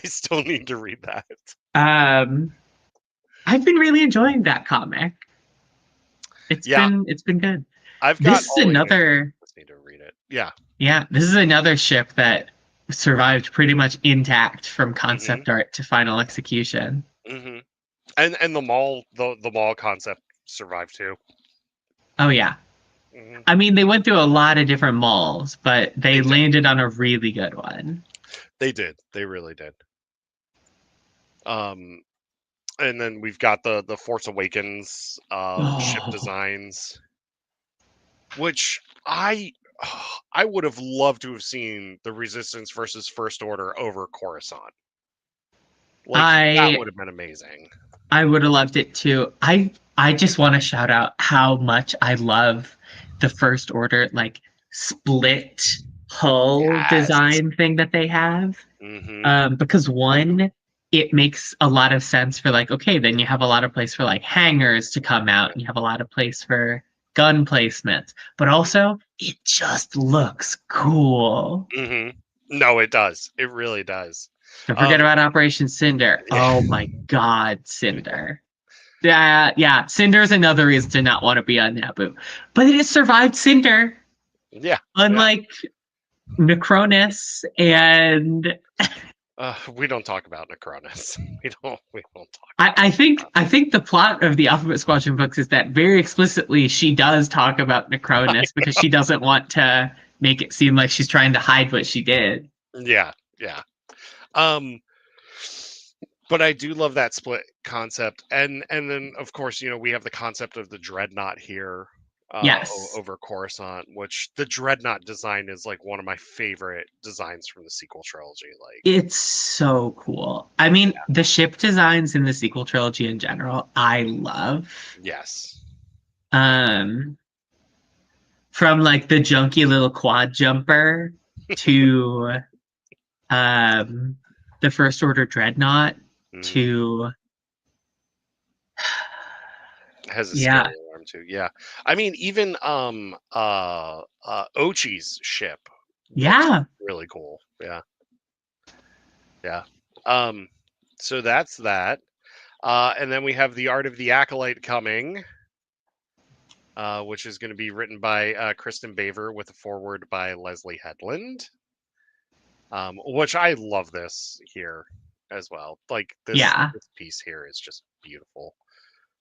S1: I still need to read that.
S2: Um, I've been really enjoying that comic.
S1: Yeah,
S2: It's been good.
S1: I've got
S2: This is
S1: all the issues.
S2: another
S1: Just need to read it. Yeah.
S2: Yeah, this is another ship that survived pretty much intact from
S1: Mhm.
S2: concept art to final execution.
S1: Mhm. And the mall concept survived too.
S2: Oh yeah.
S1: Mhm.
S2: I mean, they went through a lot of different malls, but they
S1: They did.
S2: landed on a really good one.
S1: They did. They really did. Um and then we've got the Force Awakens ship
S2: Oh,
S1: designs, which I would have loved to have seen the Resistance versus First Order over Coruscant. Like that
S2: I
S1: would have been amazing.
S2: I would have loved it too. I just want to shout out how much I love the First Order like split hull
S1: Yes.
S2: design thing that they have.
S1: Mhm.
S2: Because one, it makes a lot of sense for like, okay, then you have a lot of place for like hangars to come out, and you have a lot of place for gun placements, but also it just looks cool.
S1: Mhm. No, it does. It really does.
S2: Don't forget
S1: Um
S2: about Operation Cinder.
S1: yeah.
S2: Oh my God, Cinder. Yeah, yeah. Cinder's another reason to not want to be on Naboo, but it has survived Cinder,
S1: Yeah. Yeah.
S2: unlike Necronus and
S1: We don't talk about Necronus. We don't talk
S2: I think
S1: about
S2: I think the plot of the Alphabet Squadron books is that very explicitly she does talk about
S1: it.
S2: Necronus because she doesn't want to make it seem like she's trying to hide what she did.
S1: Yeah, yeah. Um but I do love that split concept. And then of course, we have the concept of the dreadnought here
S2: Yes,
S1: over Coruscant, which the dreadnought design is like one of my favorite designs from the sequel trilogy. Like,
S2: it's so cool. I mean, the ship designs in the sequel trilogy in general, I love.
S1: yes.
S2: Um, From like the junky little quad jumper to the First Order Dreadnought
S1: Mhm.
S2: to
S1: Has a scary
S2: yeah,
S1: alarm too. Yeah. I mean, even Ochi's ship looks
S2: yeah.
S1: really cool. Yeah. Yeah. Um, so that's that. And then we have the Art of the Acolyte coming, which is going to be written by Kristen Baver with a foreword by Leslie Headland. Which I love this here as well. Like
S2: Yeah.
S1: this piece here is just beautiful.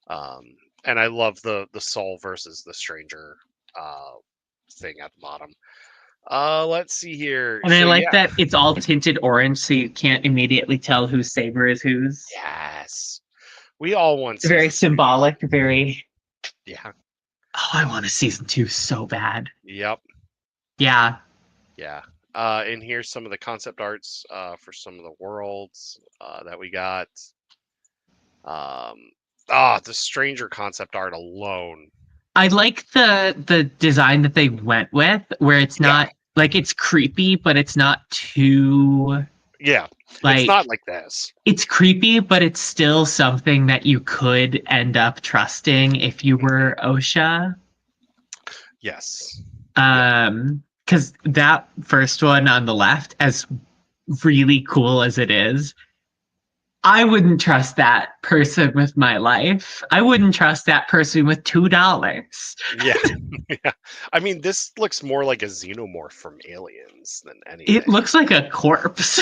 S1: Um, and I love the soul versus the stranger uh, thing at the bottom. Let's see here.
S2: And I
S1: So
S2: like
S1: yeah,
S2: that it's all tinted orange so you can't immediately tell whose saber is whose.
S1: yes, we all want
S2: Very
S1: season two.
S2: symbolic, very
S1: Yeah.
S2: oh, I want a season 2 so bad.
S1: Yep.
S2: Yeah.
S1: Yeah. And here's some of the concept arts for some of the worlds that we got. The stranger concept art alone.
S2: I like the design that they went with, where it's
S1: Yeah.
S2: not like it's creepy, but it's not too
S1: Yeah. It's
S2: like
S1: not like this.
S2: it's creepy, but it's still something that you could end up trusting if you were OSHA.
S1: Yes. Yeah.
S2: Because that first one on the left, as really cool as it is, I wouldn't trust that person with my life. I wouldn't trust that person with $2.
S1: Yeah. Yeah. I mean, this looks more like a xenomorph from Aliens than
S2: It
S1: anything.
S2: looks like a corpse.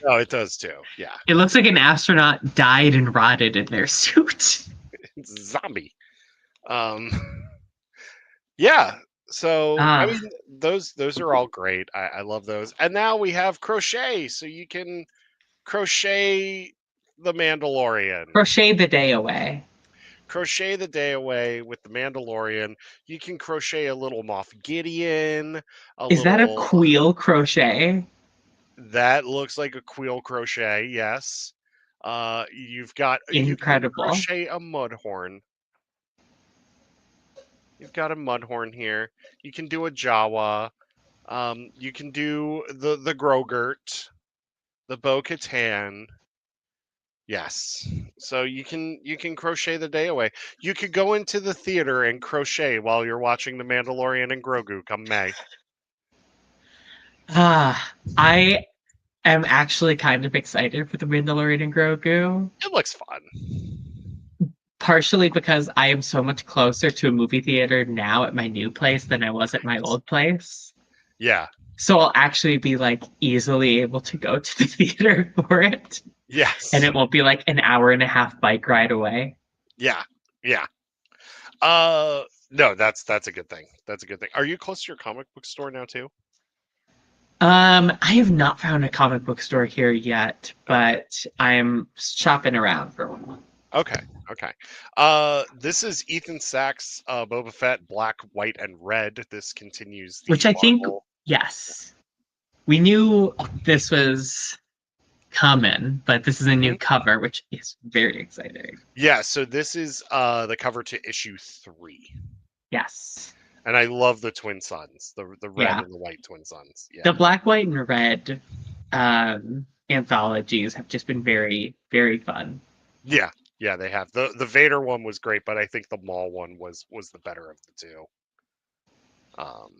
S1: Oh, it does too. Yeah.
S2: It looks like an astronaut died and rotted in their suit.
S1: It's a zombie. Um yeah. So I
S2: Ah,
S1: mean those are all great. I love those. And now we have crochet, so you can crochet the Mandalorian.
S2: crochet the day away.
S1: Crochet the day away with the Mandalorian. You can crochet a little Moff Gideon, a
S2: Is that a
S1: little
S2: quill crochet?
S1: that looks like a quill crochet, yes. You can
S2: Incredible.
S1: crochet a Mudhorn. You've got a Mudhorn here. You can do a Jawa. You can do the Grogurt, the Bo-Katan. Yes. So you can crochet the day away. You could go into the theater and crochet while you're watching The Mandalorian and Grogu come May.
S2: I am actually kind of excited for the Mandalorian and Grogu,
S1: It looks fun.
S2: partially because I am so much closer to a movie theater now at my new place than I was at my old place.
S1: Yeah.
S2: So I'll actually be like easily able to go to the theater for it. And
S1: Yes.
S2: it won't be like an hour and a half bike ride away.
S1: Yeah. Yeah. Uh no, that's a good thing. That's a good thing. Are you close to your comic book store now too?
S2: I have not found a comic book store here yet,
S1: Okay.
S2: but I'm shopping around for one.
S1: Okay. Okay. This is Ethan Sachs, Boba Fett, Black, White, and Red. This continues
S2: Which
S1: the
S2: I think,
S1: Marvel.
S2: yes, we knew this was coming, but this is a new
S1: Mhm.
S2: cover, which is very exciting.
S1: Yeah, so this is the cover to issue 3.
S2: Yes.
S1: And I love the twin suns, the red
S2: Yeah.
S1: and the white twin suns. Yeah.
S2: The black, white, and red anthologies have just been very, very fun.
S1: Yeah. Yeah, they have. The Vader one was great, but I think the Maul one was the better of the two. Um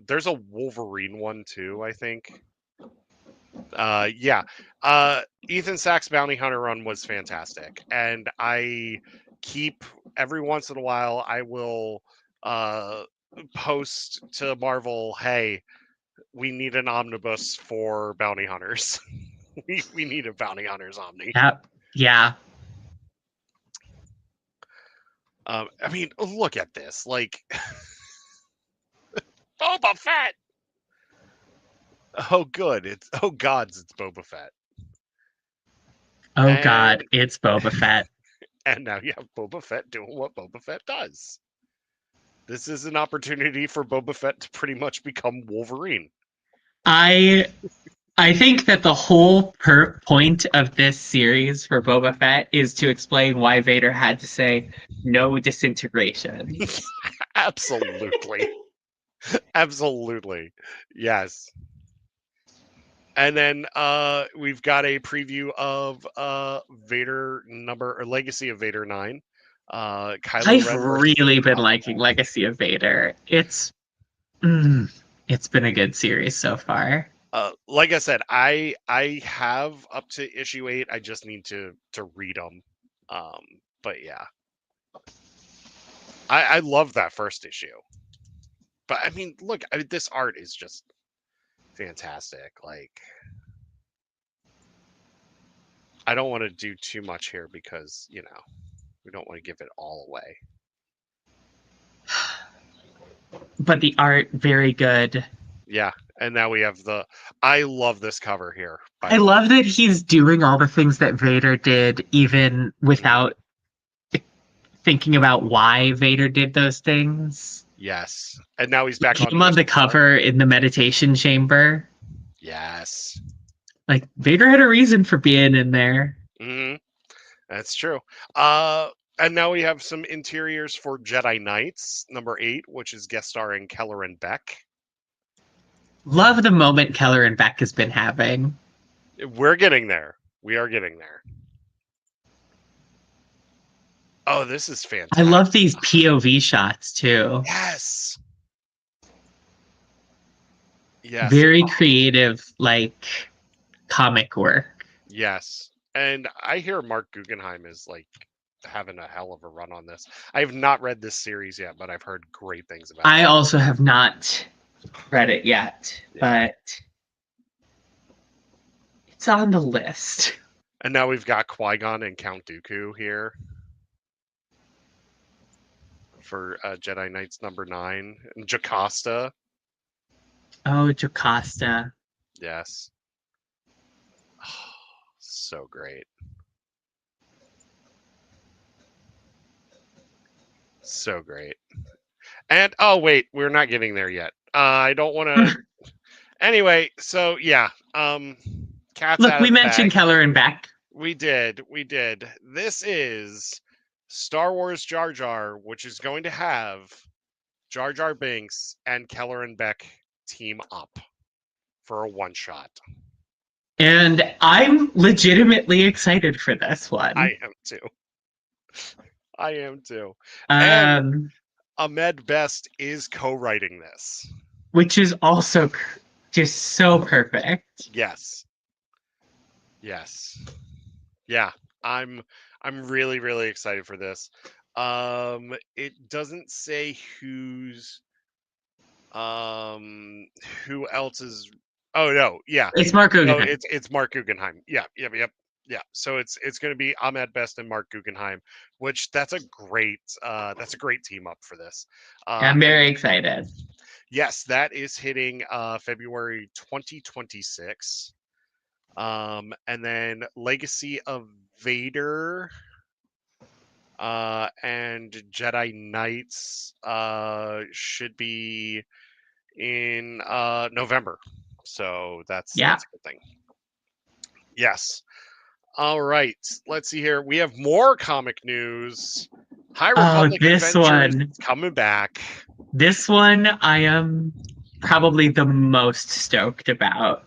S1: there's a Wolverine one too, I think. Yeah. Ethan Sachs Bounty Hunter run was fantastic. And I keep every once in a while I will uh post to Marvel, hey, we need an omnibus for bounty hunters. we need a bounty hunters omni.
S2: Yep. Yeah.
S1: I mean, look at this. Like Boba Fett. Oh good. It's gods, it's Boba Fett.
S2: Oh
S1: And
S2: God, it's Boba Fett.
S1: and now you have Boba Fett doing what Boba Fett does. This is an opportunity for Boba Fett to pretty much become Wolverine.
S2: I I think that the whole point of this series for Boba Fett is to explain why Vader had to say no disintegration.
S1: Absolutely. Absolutely. Yes. And then we've got a preview of Vader number or Legacy of Vader 9. Kylo
S2: I've
S1: Ren versus
S2: really been
S1: Darth
S2: liking
S1: Maul.
S2: Legacy of Vader. It's been a good series so far.
S1: Like I said, I have up to issue 8. I just need to read them. But yeah, I love that first issue. But I mean, look, this art is just fantastic. Like, I don't want to do too much here because we don't want to give it all away.
S2: But the art, very good.
S1: Yeah, and now we have the. I love this cover here. By
S2: I
S1: the way,
S2: love that he's doing all the things that Vader did, even
S1: Mhm.
S2: without thinking about why Vader did those things.
S1: Yes, and now he's back
S2: Like
S1: on
S2: him on the
S1: Mustafar.
S2: cover in the meditation chamber.
S1: Yes,
S2: Like Vader had a reason for being in there.
S1: hmm that's true. Uh, and now we have some interiors for Jedi Knights number 8, which is guest starring Keller and Beck.
S2: Love the moment Keller and Beck has been having.
S1: We're getting there. We are getting there. Oh, this is
S2: I love
S1: fantastic.
S2: these POV shots too.
S1: Yes. Yes.
S2: Very
S1: Oh,
S2: creative, like comic work.
S1: yes. And I hear Mark Guggenheim is like having a hell of a run on this. I have not read this series yet, but I've heard great things about
S2: I
S1: it.
S2: also have not read it yet,
S1: Yeah.
S2: but it's on the list.
S1: And now we've got Qui-Gon and Count Dooku here for Jedi Knights number 9. And Jocasta.
S2: Oh, Jocasta.
S1: Yes. Oh, so great. So great. And oh wait, we're not getting there yet. I don't want to. Anyway, so yeah, cat's
S2: Look,
S1: out
S2: we
S1: of the
S2: mentioned
S1: bag.
S2: Keller and Beck.
S1: We did. We did. This is Star Wars Jar Jar, which is going to have Jar Jar Binks and Keller and Beck team up for a one shot.
S2: And I'm legitimately excited for this
S1: I
S2: one.
S1: am too. I am too. And
S2: Um,
S1: Ahmed Best is co-writing this.
S2: which is also just so perfect.
S1: Yes. Yes. Yeah. I'm I'm really really excited for this. It doesn't say um who else is. Oh no, yeah.
S2: It's Mark
S1: No,
S2: Guggenheim.
S1: it's Mark Guggenheim. Yeah, yep. Yeah. So it's going to be Ahmed Best and Mark Guggenheim, which that's a great team up for this.
S2: I'm
S1: And
S2: very excited.
S1: yes, that is hitting February 2026. And then Legacy of Vader and Jedi Knights should be in November. So
S2: Yeah.
S1: that's a good thing. Yes. All right. Let's see here. We have more comic news. High
S2: Oh,
S1: Republic Adventures coming back.
S2: this one I am probably the most stoked about.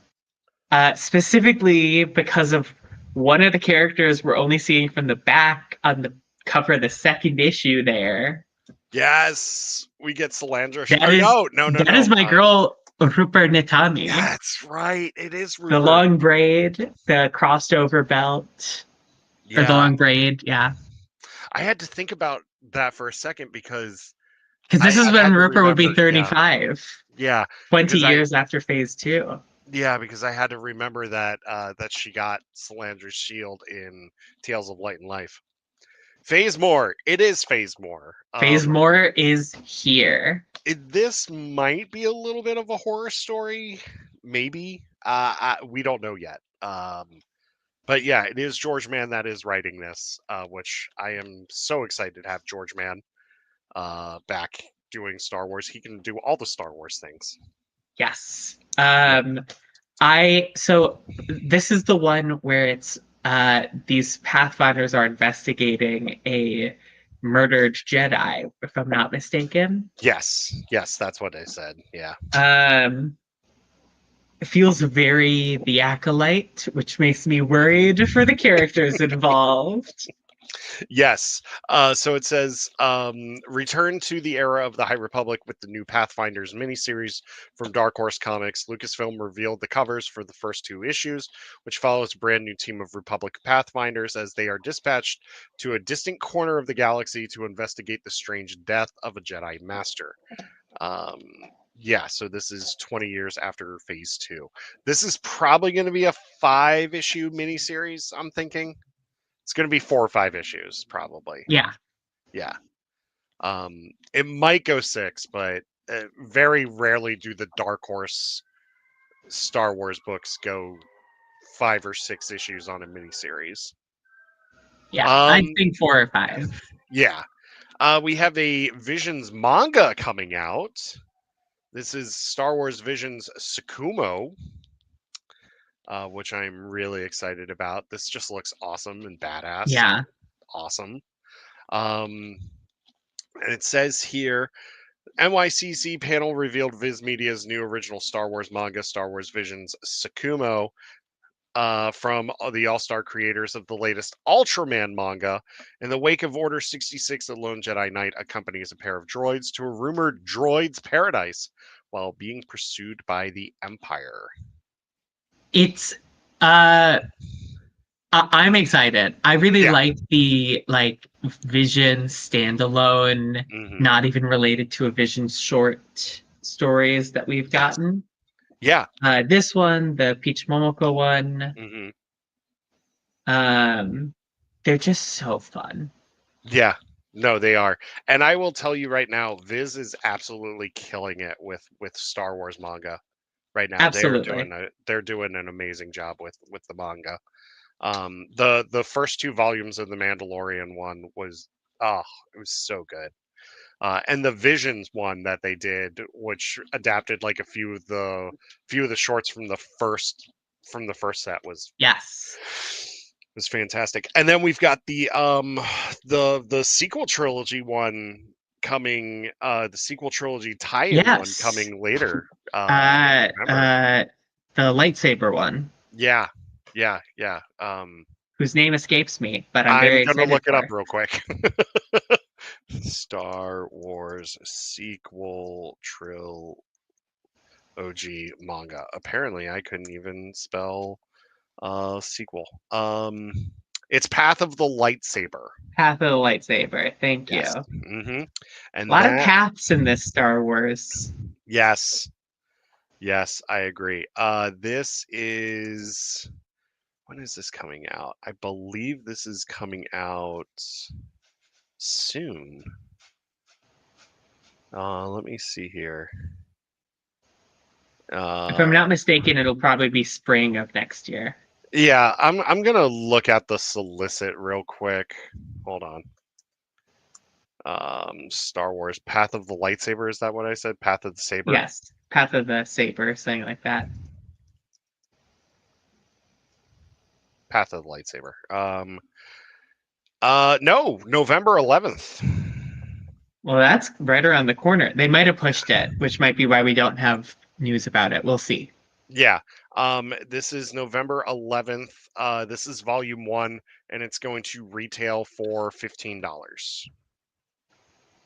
S2: Specifically because of one of the characters we're only seeing from the back on the cover of the second issue there.
S1: Yes, we get Solandra.
S2: That
S1: Oh
S2: is that is
S1: no.
S2: my girl Rupa Nitami.
S1: That's right. It is
S2: The
S1: Rupert.
S2: long braid, the crossed over belt, or the
S1: Yeah,
S2: long braid, yeah.
S1: I had to think about that for a second because
S2: Because this is
S1: I
S2: when
S1: had to
S2: Rupert would be
S1: remember. Yeah,
S2: 35,
S1: yeah,
S2: 20
S1: because I
S2: years after phase two.
S1: yeah because I had to remember that that she got Solandra's shield in Tales of Light and Life. Phase More. It is Phase More.
S2: Phase more is here.
S1: This might be a little bit of a horror story, maybe. We don't know yet. But yeah, it is George Mann that is writing this, which I am so excited to have George Mann back doing Star Wars. He can do all the Star Wars things.
S2: Yes.
S1: Yeah.
S2: So this is the one where it's these pathfinders are investigating a murdered Jedi, if I'm not mistaken.
S1: Yes, that's what I said. Yeah.
S2: Um, it feels very The Acolyte, which makes me worried for the characters involved.
S1: Yes. So it says, return to the era of the High Republic with the new Pathfinders miniseries from Dark Horse Comics. Lucasfilm revealed the covers for the first 2 issues, which follows a brand new team of Republic Pathfinders as they are dispatched to a distant corner of the galaxy to investigate the strange death of a Jedi Master. Um, yeah, so this is 20 years after Phase 2. This is probably going to be a 5-issue miniseries, I'm thinking. It's going to be 4 or 5 issues, probably.
S2: Yeah.
S1: Yeah. It might go 6, but very rarely do the Dark Horse Star Wars books go 5 or 6 issues on a miniseries.
S2: Yeah. I
S1: Um,
S2: think 4 or 5.
S1: yeah. We have a Visions manga coming out. This is Star Wars Visions Tsukumo, which I'm really excited about. This just looks awesome and badass.
S2: Yeah.
S1: Awesome. And it says here, NYCC panel revealed Viz Media's new original Star Wars manga, Star Wars Visions Tsukumo, from the all-star creators of the latest Ultraman manga. In the wake of Order 66, a lone Jedi Knight accompanies a pair of droids to a rumored droids paradise while being pursued by the Empire.
S2: It's I'm excited. I really
S1: Yeah.
S2: like the Vision standalone,
S1: Hmm.
S2: not even related to a Vision short stories that we've
S1: Yes.
S2: gotten.
S1: Yeah.
S2: This one, the Peach Momoko one,
S1: Hmm.
S2: um, they're just so fun.
S1: Yeah. No, they are. And I will tell you right now, Viz is absolutely killing it with Star Wars manga right now.
S2: Absolutely.
S1: They're doing an amazing job with the manga. The first 2 volumes of the Mandalorian one was, oh, it was so good. And the Visions one that they did, which adapted like a few of the shorts from the first set,
S2: Yes.
S1: was fantastic. And then we've got the sequel trilogy one coming, the sequel trilogy tie-in one
S2: Yes.
S1: coming later, in
S2: Uh,
S1: November.
S2: uh, the lightsaber one,
S1: Yeah, yeah, yeah.
S2: whose name escapes me, but I'm
S1: I'm
S2: very
S1: gonna
S2: excited
S1: look it up
S2: for.
S1: real quick. Star Wars sequel trilogy manga. Apparently, I couldn't even spell sequel. It's Path of the Lightsaber.
S2: Path of the lightsaber. Thank you.
S1: Yes.
S2: A
S1: And
S2: lot of
S1: that,
S2: paths in this Star Wars.
S1: yes, yes, I agree. This is, when is this coming out? I believe this is coming out soon. Let me see here.
S2: If I'm
S1: Uh,
S2: not mistaken, it'll probably be spring of next year.
S1: yeah, I'm gonna look at the solicit real quick. Hold on. Star Wars Path of the Lightsaber, is that what I said? Path of the Saber?
S2: Yes, Path of the Saber, something like that.
S1: Path of the Lightsaber. No, November 11th.
S2: Well, that's right around the corner. They might have pushed it, which might be why we don't have news about it. We'll see.
S1: Yeah. This is November 11th. This is volume 1, and it's going to retail for $15.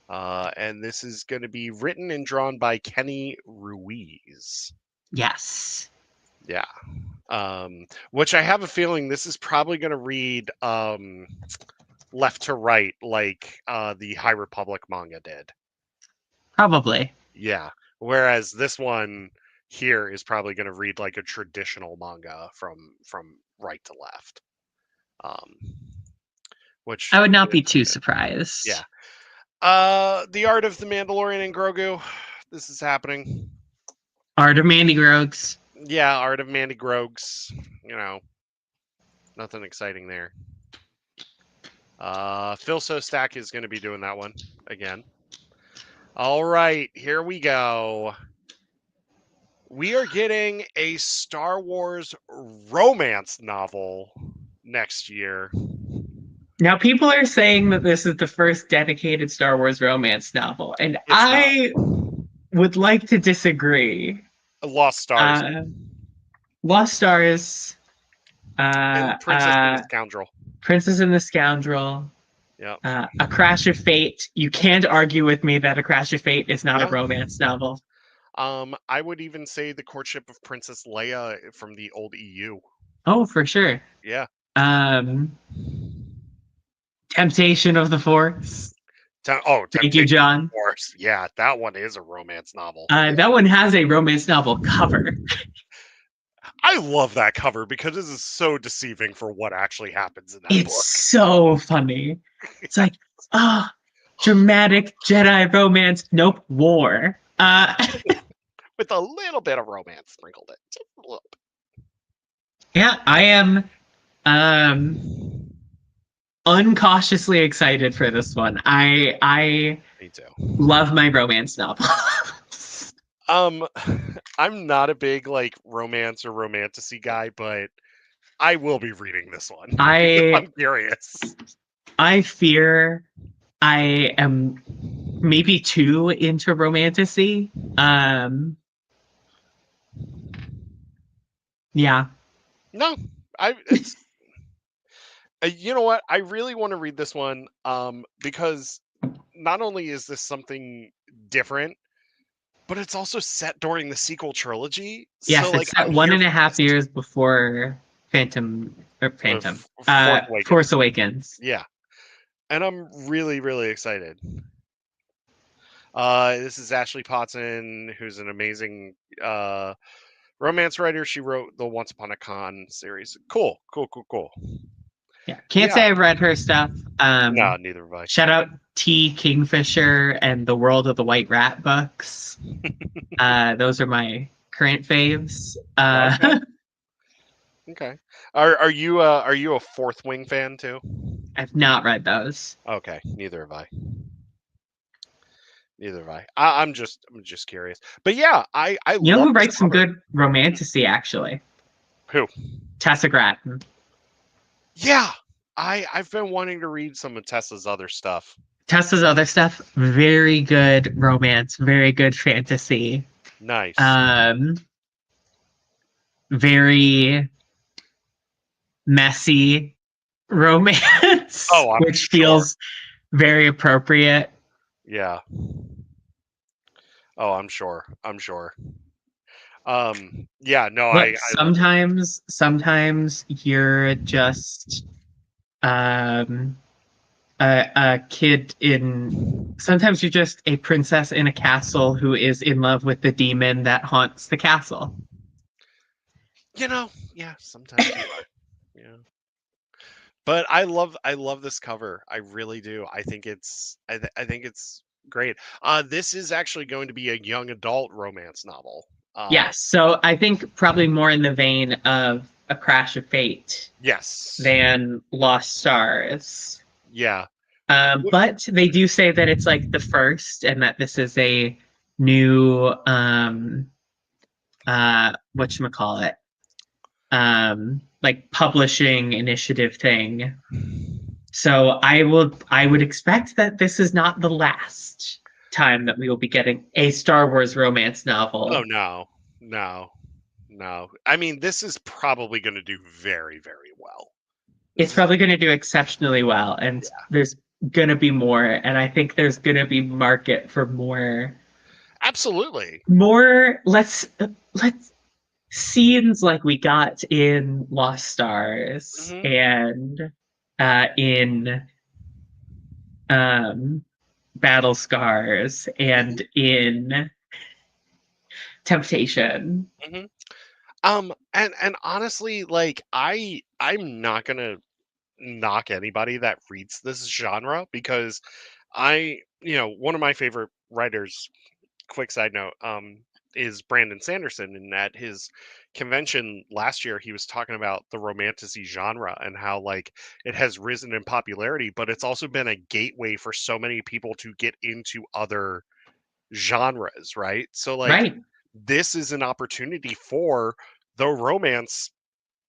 S1: And this is going to be written and drawn by Kenny Ruiz.
S2: Yes.
S1: Yeah. Which I have a feeling this is probably going to read left to right like the High Republic manga did.
S2: Probably.
S1: Yeah. Whereas this one here is probably going to read like a traditional manga from right to left. Um, which
S2: I would not
S1: is
S2: be too
S1: good. Yeah.
S2: surprised.
S1: The Art of the Mandalorian and Grogu. This is happening.
S2: Art of Mandy Grogs.
S1: Yeah, Art of Mandy Grogs. Nothing exciting there. Phil Sostak is going to be doing that one again. All right, here we go. We are getting a Star Wars romance novel next year.
S2: Now, people are saying that this is the first dedicated Star Wars romance novel, and
S1: It's not.
S2: I would like to disagree.
S1: Lost Stars
S2: Uh, Lost Stars, uh,
S1: and Princess and the
S2: uh,
S1: Scoundrel.
S2: Princess and the Scoundrel,
S1: Yeah.
S2: A Crash of Fate. You can't argue with me that A Crash of Fate is not a
S1: No.
S2: romance novel.
S1: I would even say the courtship of Princess Leia from the old EU.
S2: Oh, for sure.
S1: Yeah.
S2: Um, Temptation of the Force. Thank you,
S1: Temptation
S2: John.
S1: Force. Yeah, that one is a romance novel.
S2: That one has a romance novel cover.
S1: I love that cover because this is so deceiving for what actually happens in that
S2: It's
S1: book.
S2: so funny. It's like, ah, dramatic Jedi romance. Nope, war.
S1: With a little bit of romance sprinkled in. Just a little bit.
S2: Yeah, I am uncautiously excited for this one. I
S1: Me too.
S2: love my romance novel.
S1: Um, I'm not a big like romance or romantasy guy, but I will be reading this one because
S2: I
S1: I'm curious.
S2: I fear I am maybe too into romantasy. Yeah.
S1: No, it's you know what? I really want to read this one because not only is this something different, but it's also set during the sequel trilogy. So
S2: Yes,
S1: like
S2: it's set
S1: I'm
S2: one
S1: here
S2: and a
S1: for
S2: half
S1: this.
S2: years before
S1: Force Awakens.
S2: Force Awakens.
S1: Yeah. And I'm really, really excited. This is Ashley Potson, who's an amazing romance writer. She wrote the Once Upon a Con series. Cool, cool, cool, cool.
S2: Yeah. Can't
S1: Yeah,
S2: say I've read her stuff.
S1: no, neither have I.
S2: Shout out T. Kingfisher and the World of the White Rat books. Those are my current faves.
S1: Okay, okay. Are you a Fourth Wing fan too?
S2: I've not read those.
S1: Okay, neither have I. Neither have I. I'm just curious. But yeah, I
S2: You know
S1: love
S2: who
S1: this
S2: writes some
S1: cover.
S2: good romantasy, actually?
S1: Who?
S2: Tessa Gratton.
S1: Yeah, I've been wanting to read some of Tessa's other stuff.
S2: Tessa's other stuff, very good romance, very good fantasy.
S1: Nice.
S2: Um, very messy romance,
S1: Oh, I'm
S2: which
S1: sure.
S2: feels very appropriate.
S1: Yeah. Oh, I'm sure. I'm sure. Yeah, no, I
S2: Look,
S1: I love it.
S2: sometimes you're just um a kid in sometimes you're just a princess in a castle who is in love with the demon that haunts the castle.
S1: Yeah, sometimes you are. Yeah. But I love this cover. I really do. I think it's great. This is actually going to be a young adult romance novel.
S2: Yes, so I think probably more in the vein of A Crash of Fate
S1: Yes.
S2: than Lost Stars.
S1: Yeah.
S2: But they do say that it's like the first and that this is a new whatchamacallit, like publishing initiative thing. So I would expect that this is not the last time that we will be getting a Star Wars romance
S1: Oh
S2: novel.
S1: no. No. No. I mean, this is probably going to do very, very well.
S2: It's
S1: This is
S2: probably going to do exceptionally well, and there's going to be more, and I think there's going to be market for
S1: absolutely.
S2: more. Let's scenes like we got in Lost Stars
S1: Hmm.
S2: and in um, Battle Scars
S1: Hmm.
S2: and in Temptation.
S1: Hmm. And honestly, like I'm not gonna knock anybody that reads this genre because one of my favorite writers, quick side note, is Brandon Sanderson. And at his convention last year, he was talking about the romantasy genre and how like it has risen in popularity, but it's also been a gateway for so many people to get into other genres, right? So like
S2: Right.
S1: this is an opportunity for the romance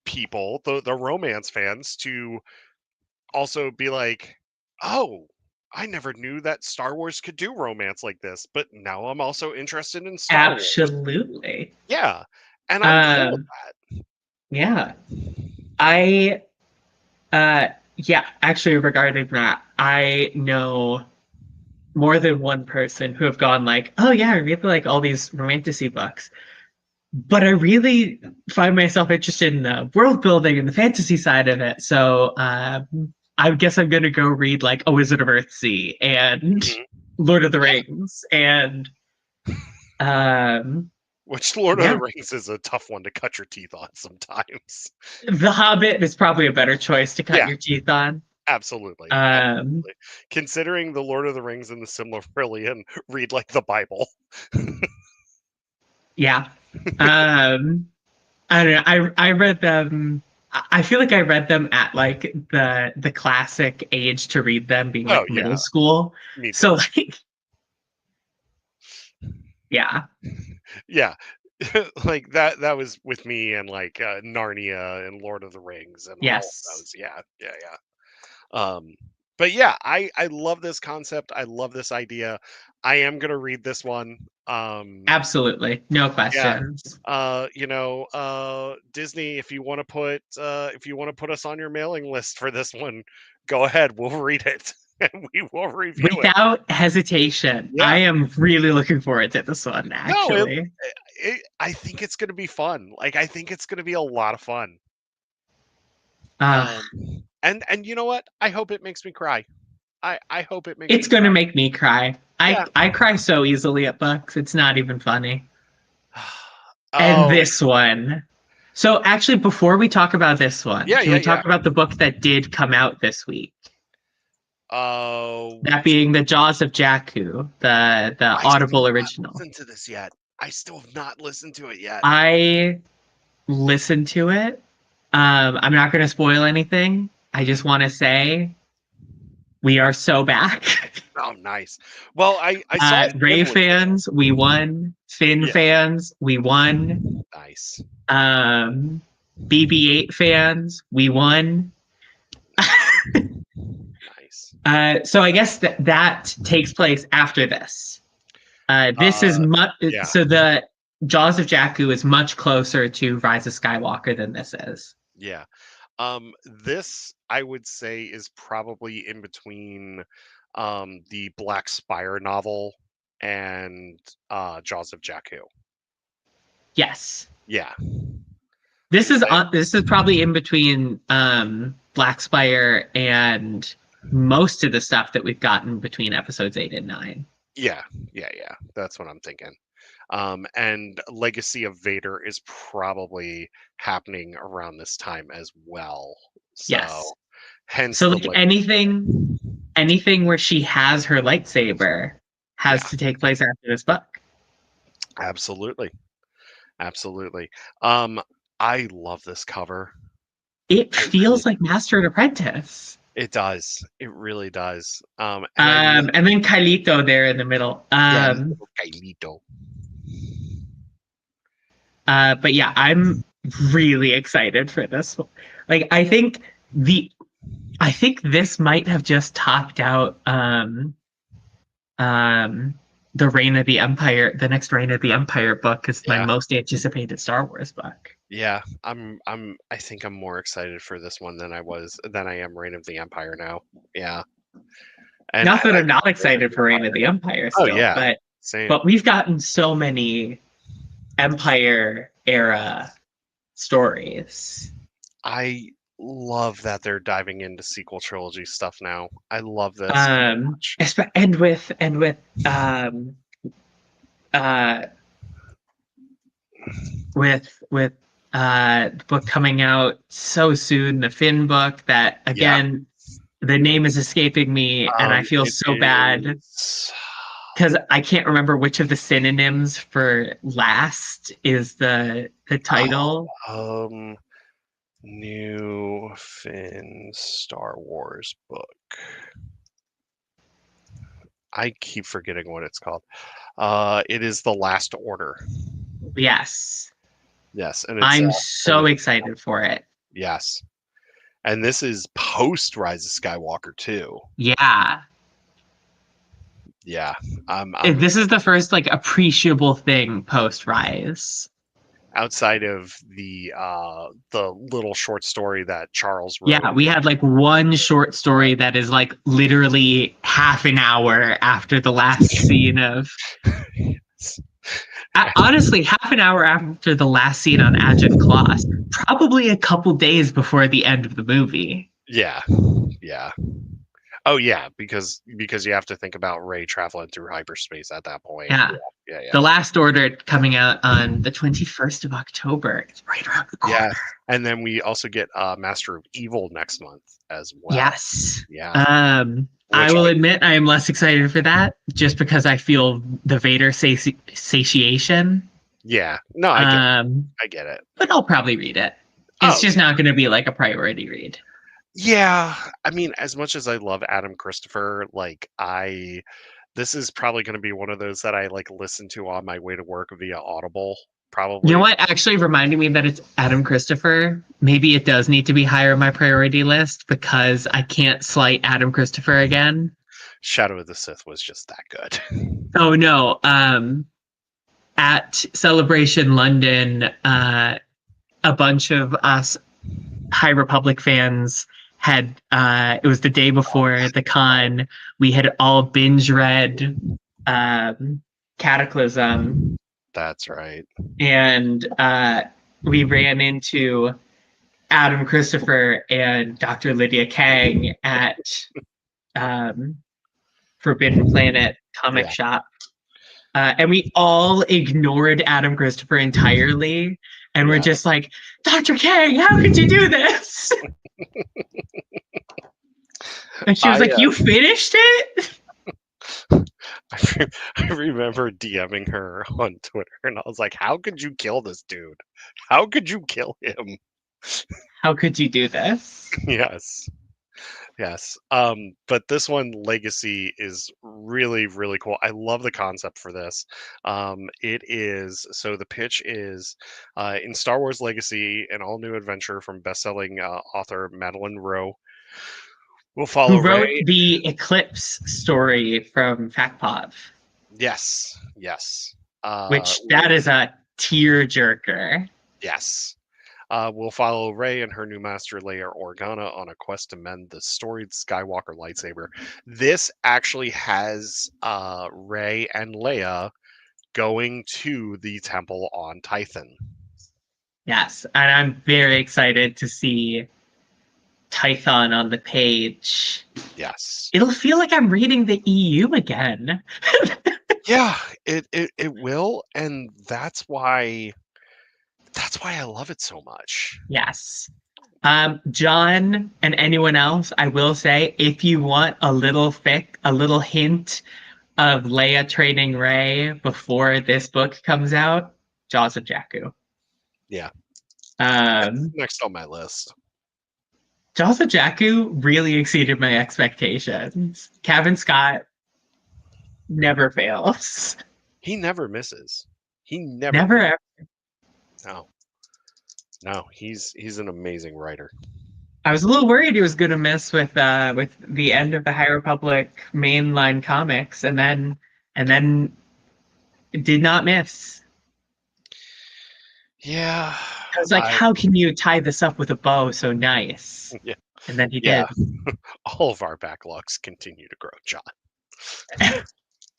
S1: people, the romance fans to also be like, oh, I never knew that Star Wars could do romance like this, but now I'm also interested in Star Wars.
S2: Absolutely.
S1: Yeah, and I'm cool with
S2: Um, yeah. I yeah, actually regarding that, I know more than one person who have gone like, "Oh yeah, I really like all these romantasy books." But I really find myself interested in the world building and the fantasy side of it. So I guess I'm gonna go read like A Wizard of Earthsea and
S1: that.
S2: Lord of the
S1: Yeah,
S2: Rings and um,
S1: which Lord of the
S2: yeah,
S1: Rings is a tough one to cut your teeth on sometimes.
S2: The Hobbit is probably a better choice to cut
S1: Yeah,
S2: your teeth on.
S1: absolutely,
S2: Um,
S1: absolutely. Considering the Lord of the Rings and the Silmarillion read like the Bible.
S2: yeah. Um, I don't know. I read them. I feel like I read them at like the classic age to read them, being
S1: Oh
S2: like
S1: yeah,
S2: middle school.
S1: me too.
S2: So like, yeah,
S1: Yeah. Like that was with me and like Narnia and Lord of the Rings and all of
S2: yes,
S1: those. Yeah, yeah, yeah. Um, but yeah, I love this concept. I love this idea. I am gonna read this one.
S2: absolutely, no
S1: Yeah.
S2: questions.
S1: Disney, if you want to put us on your mailing list for this one, go ahead. We'll read it and we will review it.
S2: Without hesitation, I
S1: Yeah.
S2: am really looking forward to this one.
S1: No,
S2: Actually,
S1: I think it's gonna be fun. Like I think it's gonna be a lot of fun.
S2: uh,
S1: Um, and you know what? I hope it makes me cry. I hope it makes
S2: it's
S1: me
S2: gonna
S1: cry.
S2: make me cry.
S1: Yeah.
S2: I cry so easily at books. It's not even funny. And
S1: Oh,
S2: this one. So actually, before we talk about this one,
S1: yeah,
S2: can
S1: yeah,
S2: we
S1: yeah.
S2: talk about the book that did come out this week? That
S1: Which
S2: being the Jaws of Jakku, the
S1: I still
S2: Audible
S1: have not
S2: original.
S1: listened to this yet. I still have not listened to it yet.
S2: I listened to it. I'm not going to spoil anything. I
S1: Mhm.
S2: just want to say we are so back.
S1: Oh, nice. Well, I saw Finn
S2: Ray
S1: was in it.
S2: fans, we won. Finn
S1: Yeah,
S2: fans, we won.
S1: nice,
S2: Um, BB-8 fans, we won.
S1: nice.
S2: So I guess that takes place after this. This is
S1: Uh,
S2: much
S1: yeah.
S2: so the Jaws of Jakku is much closer to Rise of Skywalker than this is.
S1: Yeah. This I would say is probably in between the Black Spire novel and Jaws of Jakku.
S2: Yes,
S1: Yeah. That-
S2: this is probably in between Black Spire and most of the stuff that we've gotten between episodes 8 and 9.
S1: yeah, yeah, yeah. That's what I'm thinking. And Legacy of Vader is probably happening around this time as well. So
S2: Yes.
S1: hence
S2: So
S1: the
S2: like
S1: like
S2: anything where she has her lightsaber has
S1: yeah,
S2: to take place after this book.
S1: absolutely. Absolutely. Um, I love this cover.
S2: It
S1: I really
S2: feels like Master and Apprentice.
S1: it does. It really does. And I love
S2: And then Kailito there in the middle.
S1: yeah, little Kailito.
S2: But yeah, I'm really excited for this. Like, the I think this might have just topped out um, the Reign of the Empire. The next Reign of the Empire book is my
S1: Yeah.
S2: most anticipated Star Wars book.
S1: Yeah. I think I'm more excited for this one than I am Reign of the Empire now. Yeah. And
S2: Not that
S1: I
S2: I'm not
S1: Reign of
S2: excited
S1: the
S2: for Reign of
S1: Empire.
S2: the Empire
S1: Oh
S2: still,
S1: yeah. Same.
S2: but we've gotten so many Empire era stories.
S1: I love that they're diving into sequel trilogy stuff now. I love this so much.
S2: And with um uh with the book coming out so soon, the Finn book that
S1: Yeah.
S2: again the name is escaping me and I feel
S1: It
S2: so bad
S1: is
S2: because I can't remember which of the synonyms for last is the title.
S1: um new Finn Star Wars book. I keep forgetting what it's called. It is The Last Order.
S2: Yes.
S1: Yes, and it's
S2: I'm
S1: Finn
S2: so
S1: is
S2: excited for it.
S1: yes. And this is post Rise of Skywalker too.
S2: Yeah.
S1: Yeah, I'm
S2: This is the first like appreciable thing post Rise.
S1: outside of the little short story that Charles wrote.
S2: Yeah, we had like one short story that is like literally half an hour after the last scene of. Honestly, half an hour after the last scene on Agent Kloss, probably a couple days before the end of the movie.
S1: Yeah, yeah. Oh yeah, because you have to think about Rey traveling through hyperspace at that point.
S2: Yeah.
S1: Yeah.
S2: The Last Order coming out on the 21st of October. It's right around the corner.
S1: Yeah, and then we also get Master of Evil next month as well.
S2: Yes.
S1: Yeah,
S2: I
S1: which
S2: will admit I am less excited for that just because I feel the Vader satiation.
S1: yeah, no, I get it.
S2: But I'll probably read it. It's
S1: Oh
S2: just not going to be like a priority read.
S1: yeah, I mean, as much as I love Adam Christopher, like this is probably going to be one of those that I like listen to on my way to work via Audible,
S2: You know
S1: probably.
S2: what? Actually, reminding me that it's Adam Christopher. Maybe it does need to be higher on my priority list because I can't slight Adam Christopher again.
S1: Shadow of the Sith was just that good.
S2: Oh no. At Celebration London, a bunch of us High Republic fans had it was the day before the con. We had all binge read Cataclysm,
S1: That's right.
S2: and we ran into Adam Christopher and Dr. Lydia Kang at um, Forbidden Planet comic
S1: Yeah.
S2: shop. And we all ignored Adam Christopher entirely. And we're
S1: Yeah.
S2: just like, Dr. Kang, how could you do this? And she was
S1: I
S2: like, you finished it?
S1: I remember DMing her on Twitter, and I was like, "How could you kill this dude? How could you kill him?"
S2: How could you do this?
S1: Yes. Yes. But this one, Legacy, is really, really cool. I love the concept for this. It is so the pitch is in Star Wars Legacy, an all new adventure from best-selling author Madeline Rowe. We'll
S2: Who
S1: follow
S2: wrote
S1: Ray.
S2: the Eclipse story from FactPop,
S1: Yes, yes,
S2: which that is a tearjerker.
S1: yes. We'll follow Rey and her new master Leia Organa on a quest to mend the storied Skywalker lightsaber. This actually has Rey and Leia going to the temple on Tython.
S2: Yes, and I'm very excited to see Tython on the page.
S1: Yes.
S2: It'll feel like I'm reading the EU again.
S1: Yeah, it will, and that's why I love it so much.
S2: Yes. John and anyone else, I will say, if you want a little a little hint of Leia training Rey before this book comes out, Jaws of Jakku.
S1: Yeah.
S2: Um,
S1: Next on my list.
S2: Jaws of Jakku really exceeded my expectations. Kevin Scott never fails.
S1: He never misses. He never
S2: Never
S1: misses.
S2: ever.
S1: No. No, he's an amazing writer.
S2: I was a little worried he was going to miss with the end of the High Republic mainline comics, and then did not miss.
S1: Yeah.
S2: I was like, how can you tie this up with a bow so nice?
S1: Yeah.
S2: And then he
S1: Yeah.
S2: did.
S1: All of our backlogs continue to grow, John.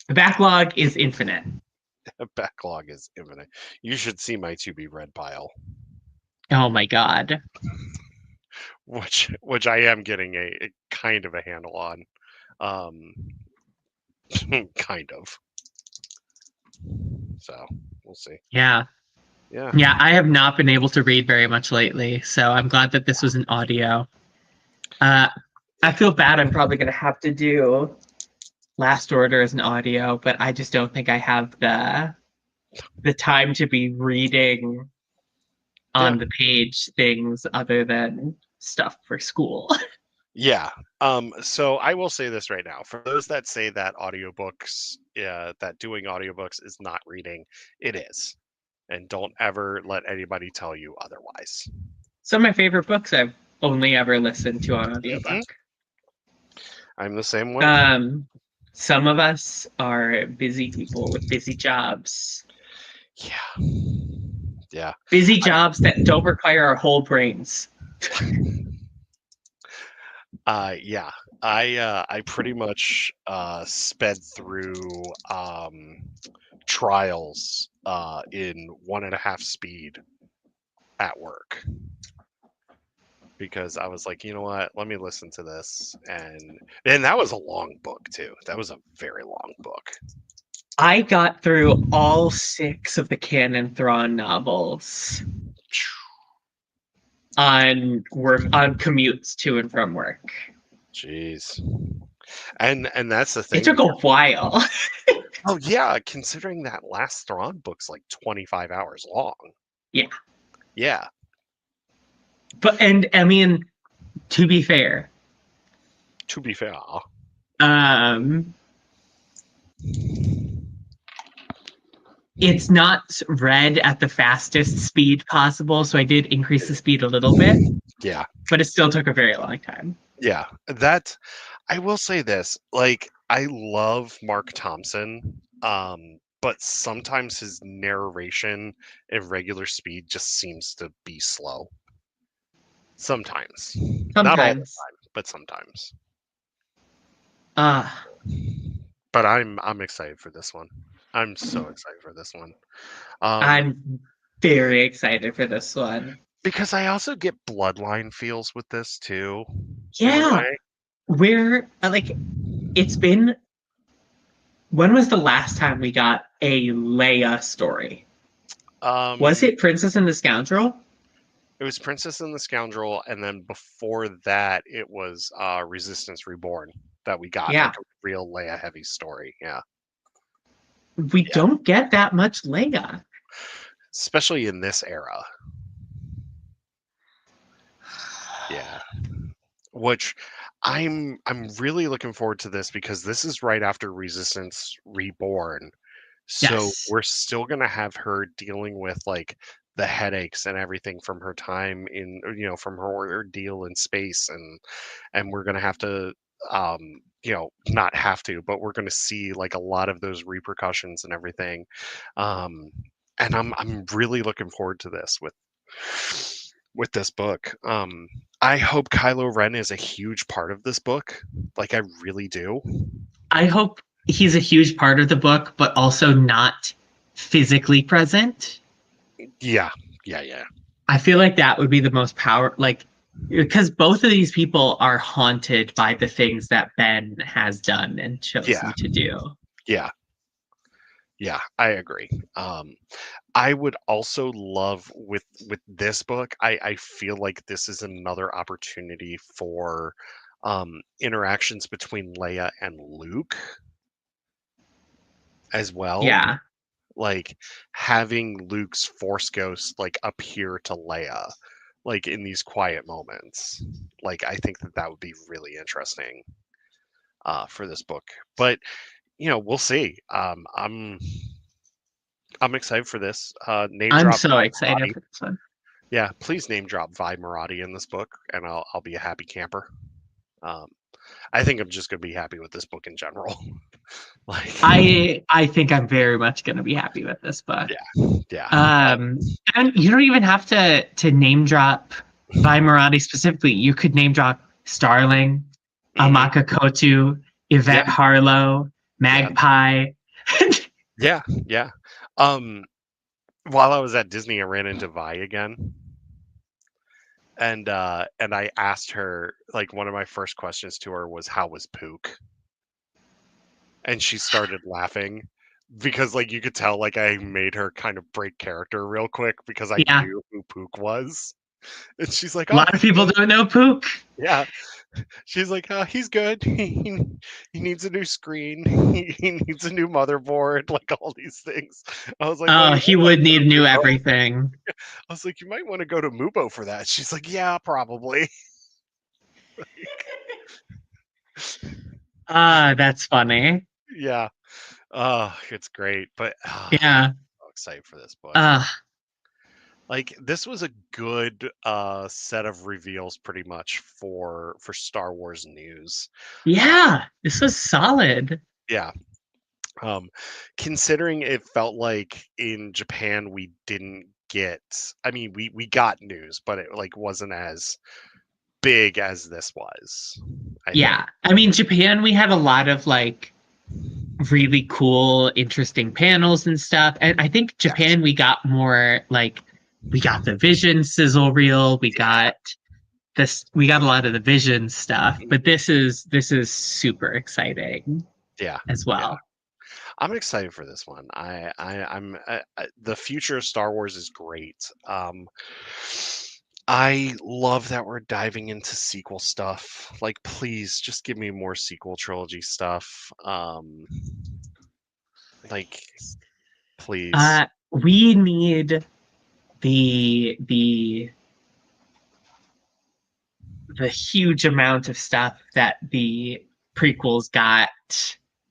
S2: The backlog is infinite.
S1: The backlog is infinite. You should see my to be read pile.
S2: Oh my god.
S1: Which I am getting a kind of a handle on. Kind of. So we'll see.
S2: Yeah.
S1: Yeah.
S2: Yeah, I have not been able to read very much lately, so I'm glad that this was an audio. I feel bad. I'm probably going to have to do Last Order as an audio, but I just don't think I have the time to be reading on the page things other than stuff for school.
S1: Yeah. So I will say this right now. For those that say that audiobooks, that doing audiobooks is not reading, it is. And don't ever let anybody tell you otherwise.
S2: Some of my favorite books I've only ever listened to on
S1: Hmm.
S2: audiobook.
S1: I'm the same way.
S2: Some of us are busy people with busy jobs.
S1: Yeah. Yeah.
S2: Busy jobs that don't require our whole brains.
S1: Yeah. I pretty much sped through trials in 1.5 speed at work because I was like, you know what? Let me listen to this, and that was a long book too. That was a very long book.
S2: I got through all 6 of the Canon Thrawn novels on commutes to and from work.
S1: Jeez. And that's the
S2: It
S1: thing.
S2: took a while.
S1: Oh yeah, considering that last Thrawn book's like 25 hours long.
S2: Yeah.
S1: Yeah.
S2: And I mean, to be fair,
S1: To be fair.
S2: um, it's not read at the fastest speed possible, so I did increase the speed a little bit,
S1: Yeah.
S2: but it still took a very long time.
S1: Yeah. That I will say this, like I love Mark Thompson, but sometimes his narration at regular speed just seems to be slow. Sometimes. Not all the
S2: Sometimes.
S1: time, but sometimes.
S2: Uh,
S1: But I'm excited for this one. I'm so excited for this one. Um,
S2: I'm very excited for this one.
S1: because I also get bloodline feels with this too, in a
S2: Yeah,
S1: way.
S2: we're like, it's been. When was the last time we got a Leia story? Was
S1: Um,
S2: it Princess and the Scoundrel?
S1: it was Princess and the Scoundrel, and then before that, it was Resistance Reborn that we got
S2: Yeah,
S1: like a real Leia heavy story. Yeah,
S2: we
S1: yeah,
S2: don't get that much Leia.
S1: especially in this era. Yeah, which I'm really looking forward to this because this is right after Resistance Reborn. So
S2: Yes.
S1: we're still gonna have her dealing with like the headaches and everything from her time in from her ordeal in space and we're gonna have to not have to, but we're gonna see like a lot of those repercussions and everything. Um and I'm really looking forward to this with this book. I hope Kylo Ren is a huge part of this book. Like I really do.
S2: I hope he's a huge part of the book, but also not physically present.
S1: Yeah, yeah, yeah.
S2: I feel like that would be the most like, because both of these people are haunted by the things that Ben has done and
S1: Yeah,
S2: chosen to do.
S1: yeah. Yeah, I agree. I would also love with this book. I feel like this is another opportunity for interactions between Leia and Luke as well.
S2: Yeah,
S1: Like having Luke's Force Ghost like appear to Leia, like in these quiet moments. Like I think that that would be really interesting for this book. But we'll see. I'm excited for this. Name
S2: I'm
S1: drop
S2: so
S1: Vi
S2: excited
S1: Marati.
S2: for this one.
S1: Yeah, please name drop Vi Marati in this book, and I'll be a happy camper. Um, I think I'm just gonna be happy with this book in general. Like,
S2: I think I'm very much going to be happy with this book.
S1: yeah, yeah,
S2: And you don't even have to name drop Vi Marati specifically. You could name drop Starling,
S1: hmm
S2: Amaka Kotu,
S1: yeah,
S2: Yvette Harlow,
S1: yeah,
S2: Magpie.
S1: yeah, yeah. Um, while I was at Disney, I ran into Vi again, and I asked her like one of my first questions to her was how was Pook, and she started laughing because like you could tell like I made her kind of break character real quick because I
S2: Yeah,
S1: knew who Pook was. And she's like,
S2: a
S1: "Oh,
S2: lot of people don't know Pook.
S1: yeah." She's like, "He's good. He needs a new screen. He needs a new motherboard. Like all these things." I was like, "Well,
S2: Oh,
S1: you
S2: he
S1: might want
S2: would
S1: to go
S2: need
S1: to
S2: new
S1: Mubo."
S2: everything.
S1: I was like, "You might want to go to Mubo for that." She's like, "Yeah, probably."
S2: That's funny.
S1: Yeah. Oh, it's great. But I'm
S2: Yeah.
S1: so excited for this book.
S2: Uh,
S1: Like this was a good set of reveals pretty much for Star Wars news. Uh,
S2: Yeah, this was solid.
S1: yeah. Um, Considering it felt like in Japan we didn't get, I mean we got news, but it like wasn't as big as this was, I think.
S2: Yeah. I mean, Japan, we had a lot of like really cool, interesting panels and stuff. And I think
S1: Yes.
S2: Japan, we got more like we got the Vision sizzle reel, we got a lot of the Vision stuff, but
S1: Mhm.
S2: this is super exciting
S1: Yeah.
S2: as
S1: Yeah.
S2: well.
S1: I'm excited for this one. The future of Star Wars is great. I love that we're diving into sequel stuff. Like, please, just give me more sequel trilogy stuff. Like, please.
S2: We need the the huge amount of stuff that the prequels got.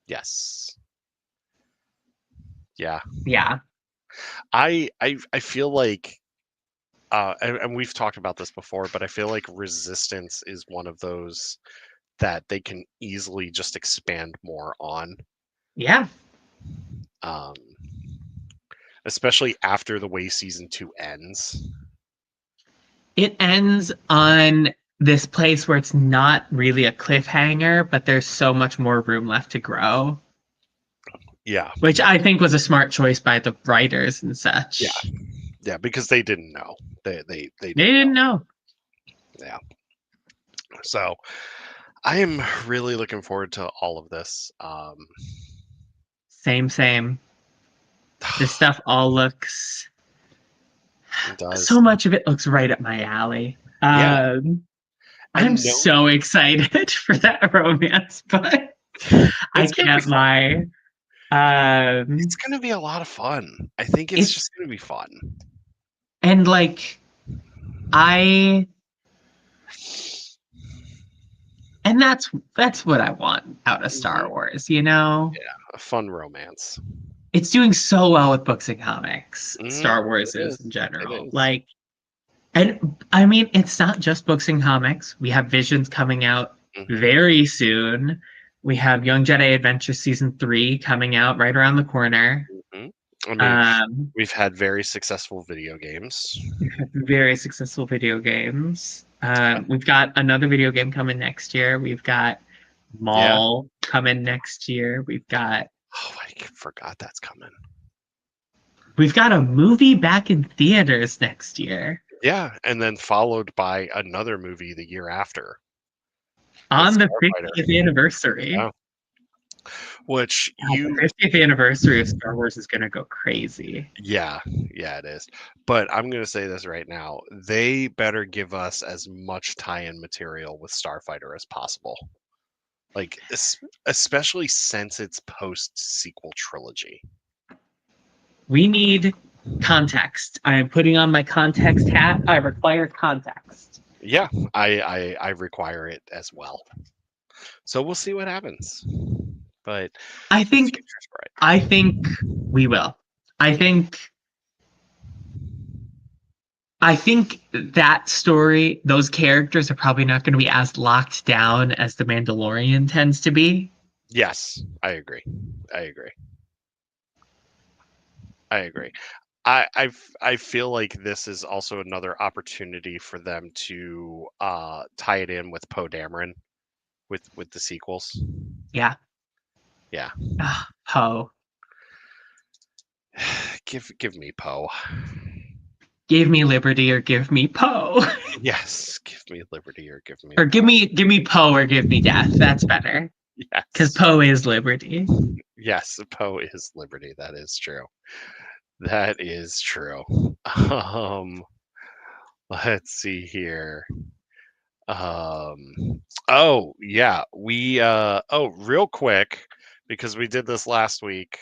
S1: Yes. Yeah.
S2: Yeah.
S1: I feel like and we've talked about this before, but I feel like Resistance is one of those that they can easily just expand more on.
S2: Yeah.
S1: Um, Especially after the way season 2 ends.
S2: It ends on this place where it's not really a cliffhanger, but there's so much more room left to grow,
S1: Yeah.
S2: which I think was a smart choice by the writers and
S1: Yeah.
S2: such.
S1: Yeah, because they didn't know. They
S2: They
S1: didn't know.
S2: didn't know.
S1: Yeah. So I am really looking forward to all of this.
S2: Same, same. This stuff all looks
S1: It does.
S2: so much of it looks right up my alley.
S1: Yeah.
S2: I'm
S1: And no,
S2: so excited for that romance, but I
S1: it's gonna be
S2: can't
S1: fun.
S2: lie.
S1: It's gonna be a lot of fun. I think it's
S2: It's
S1: just gonna be fun.
S2: and like I and that's what I want out of
S1: Mhm.
S2: Star Wars, you know?
S1: Yeah, a fun romance.
S2: It's doing so well with books and comics,
S1: Mhm.
S2: Star Wars
S1: It
S2: is in
S1: is. It
S2: general.
S1: is.
S2: Like, and I mean, it's not just books and comics. We have Visions coming out
S1: Mhm.
S2: very soon. We have Young Jedi Adventure Season 3 coming out right around the corner.
S1: Mhm. I mean,
S2: Um,
S1: we've had very successful video games.
S2: very successful video games. We've got another video game coming next year. We've got
S1: Yeah.
S2: Mall coming next year.
S1: Oh, I forgot that's coming.
S2: We've got a movie back in theaters next year
S1: Yeah, and then followed by another movie the year after with
S2: on the
S1: Starfighter.
S2: 50th anniversary.
S1: Yeah. Which
S2: God, the
S1: you
S2: 50th anniversary of Star Wars is gonna go crazy.
S1: Yeah, yeah, it is. But I'm gonna say this right now. They better give us as much tie-in material with Starfighter as possible. Like especially since it's post-sequel trilogy.
S2: We need context. I am putting on my context hat. I require context.
S1: Yeah, I require it as well. So we'll see what happens. But
S2: I
S1: the
S2: think
S1: future's bright.
S2: I think we will. I think I think that story, those characters are probably not going to be as locked down as The Mandalorian tends to be.
S1: Yes, I agree. I agree. I agree. I feel like this is also another opportunity for them to tie it in with Poe Dameron with the sequels.
S2: Yeah.
S1: Yeah.
S2: Poe.
S1: Give me Poe.
S2: Give me liberty or give me Poe.
S1: Yes, give me liberty or give me
S2: Or
S1: Poe.
S2: give me Poe or give me death. That's better. Because
S1: Yes.
S2: Poe is liberty.
S1: Yes, Poe is liberty. That is true. That is true. Um let's see here. Oh, yeah, real quick, because we did this last week.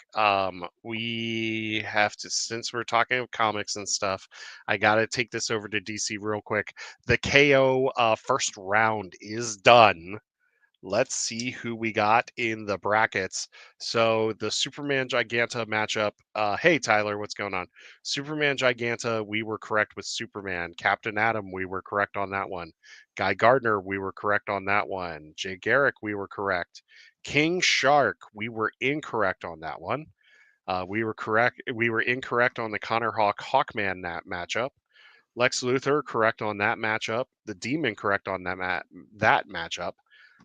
S1: We have to, since we're talking of comics and stuff, I gotta take this over to DC real quick. The KO first round is done. let's see who we got in the brackets. So the Superman Giganta matchup. Hey Tyler, what's going on? Superman Giganta, we were correct with Superman. Captain Atom, we were correct on that one. Guy Gardner, we were correct on that one. Jay Garrick, we were correct. King Shark, we were incorrect on that one. We were correct. We were incorrect on the Connor Hawk Hawkman matchup. Lex Luthor correct on that matchup. The Demon correct on that matchup.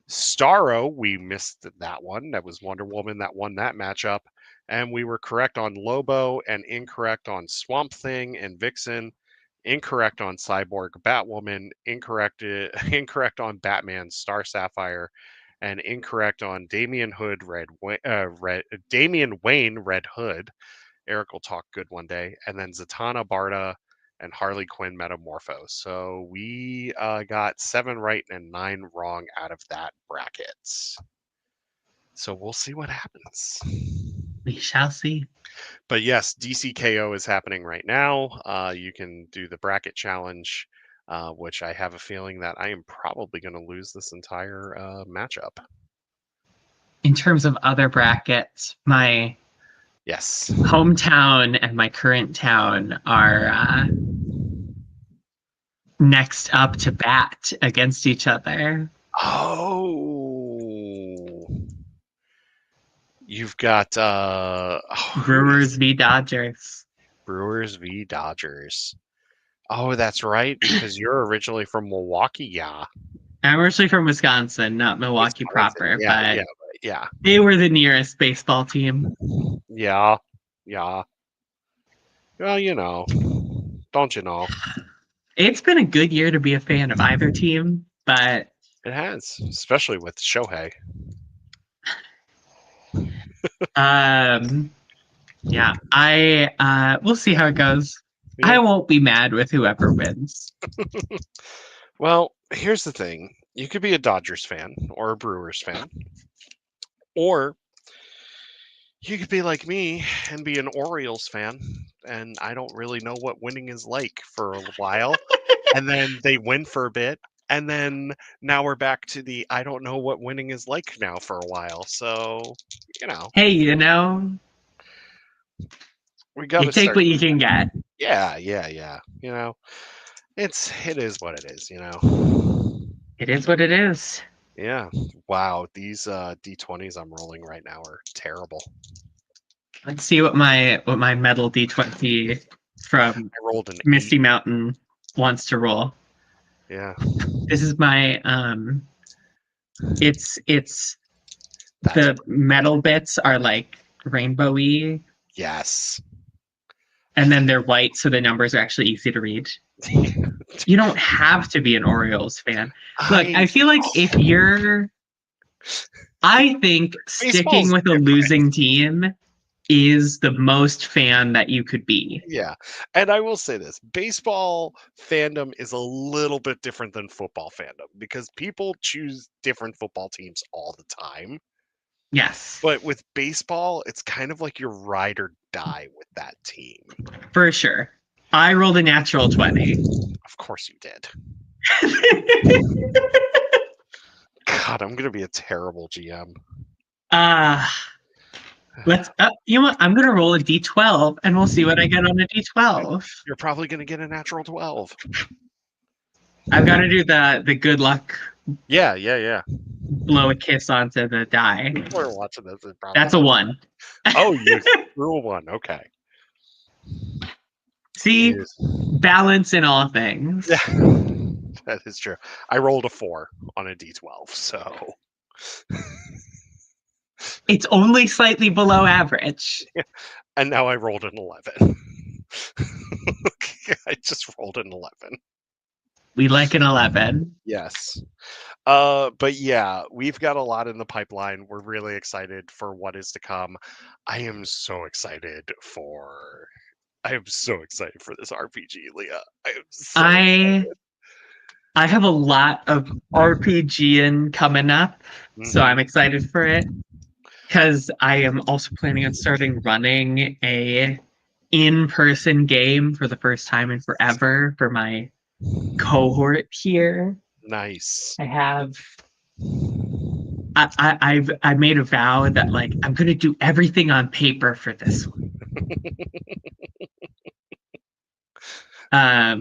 S1: Starro, we missed that one. That was Wonder Woman that won that matchup. And we were correct on Lobo and incorrect on Swamp Thing and Vixen. Incorrect on Cyborg Batwoman. Incorrect on Batman Star Sapphire. And incorrect on Damian Wayne Red Hood. Eric will talk good one day. And then Zatanna Barda and Harley Quinn Metamorpho. So we got 7 right and 9 wrong out of that bracket. So we'll see what happens.
S2: We shall see.
S1: But yes, DCKO is happening right now. You can do the bracket challenge, which I have a feeling that I am probably going to lose this entire matchup.
S2: In terms of other brackets, my
S1: Yes.
S2: hometown and my current town are next up to bat against each other.
S1: Oh. You've got
S2: Brewers v. Dodgers.
S1: Brewers v. Dodgers. Oh, that's right, because you're originally from Milwaukee, yeah.
S2: I'm originally from Wisconsin, not Milwaukee proper, but they were the nearest baseball team.
S1: Yeah. Well, you know, don't you know?
S2: It's been a good year to be a fan of either team, but
S1: it has, especially with Shohei.
S2: Yeah, we'll see how it goes. Yeah. I won't be mad with whoever wins.
S1: Well, here's the thing. You could be a Dodgers fan or a Brewers fan. Or you could be like me and be an Orioles fan. And I don't really know what winning is like for a while. And then they win for a bit. And then now we're back to the I don't know what winning is like now for a while. So, you know.
S2: Hey, you know.
S1: We gotta
S2: take what you can get.
S1: Yeah. You know, it is what it is, you know.
S2: It is what it is.
S1: Yeah. Wow. These D20s I'm rolling right now are terrible. Let's
S2: see what my metal D20 from Misty 8. Mountain wants to roll.
S1: Yeah.
S2: This is my it's the metal bits are like rainbowy.
S1: Yes.
S2: And then they're white, so the numbers are actually easy to read. You don't have to be an Orioles fan. Look, I feel like if you're... I think sticking with a losing team is the most fan that you could be.
S1: Yeah. And I will say this. Baseball fandom is a little bit different than football fandom because people choose different football teams all the time.
S2: Yes.
S1: But with baseball, it's kind of like your ride or die with that team.
S2: For sure. I rolled a natural 20.
S1: Of course you did. God, I'm going to be a terrible GM.
S2: Let's you know what? I'm going to roll a D12 and we'll see what I get on a D12.
S1: You're probably going to get a natural 12.
S2: I've got to do the good luck.
S1: Yeah.
S2: Blow a kiss onto the die.
S1: We're watching this.
S2: That's a 1.
S1: Oh, you threw a 1. Okay.
S2: See, balance in all things.
S1: Yeah, that is true. I rolled a 4 on a D12, so
S2: it's only slightly below average.
S1: Yeah. And now I rolled an 11. I just rolled an 11.
S2: We like an 11.
S1: Yes. But yeah, we've got a lot in the pipeline. We're really excited for what is to come. I am so excited for this RPG, Leah.
S2: I have a lot of RPGing coming up, so I'm excited for it. Because I am also planning on starting running a in-person game for the first time in forever for my cohort here.
S1: Nice.
S2: I have I made a vow that like I'm gonna do everything on paper for this one.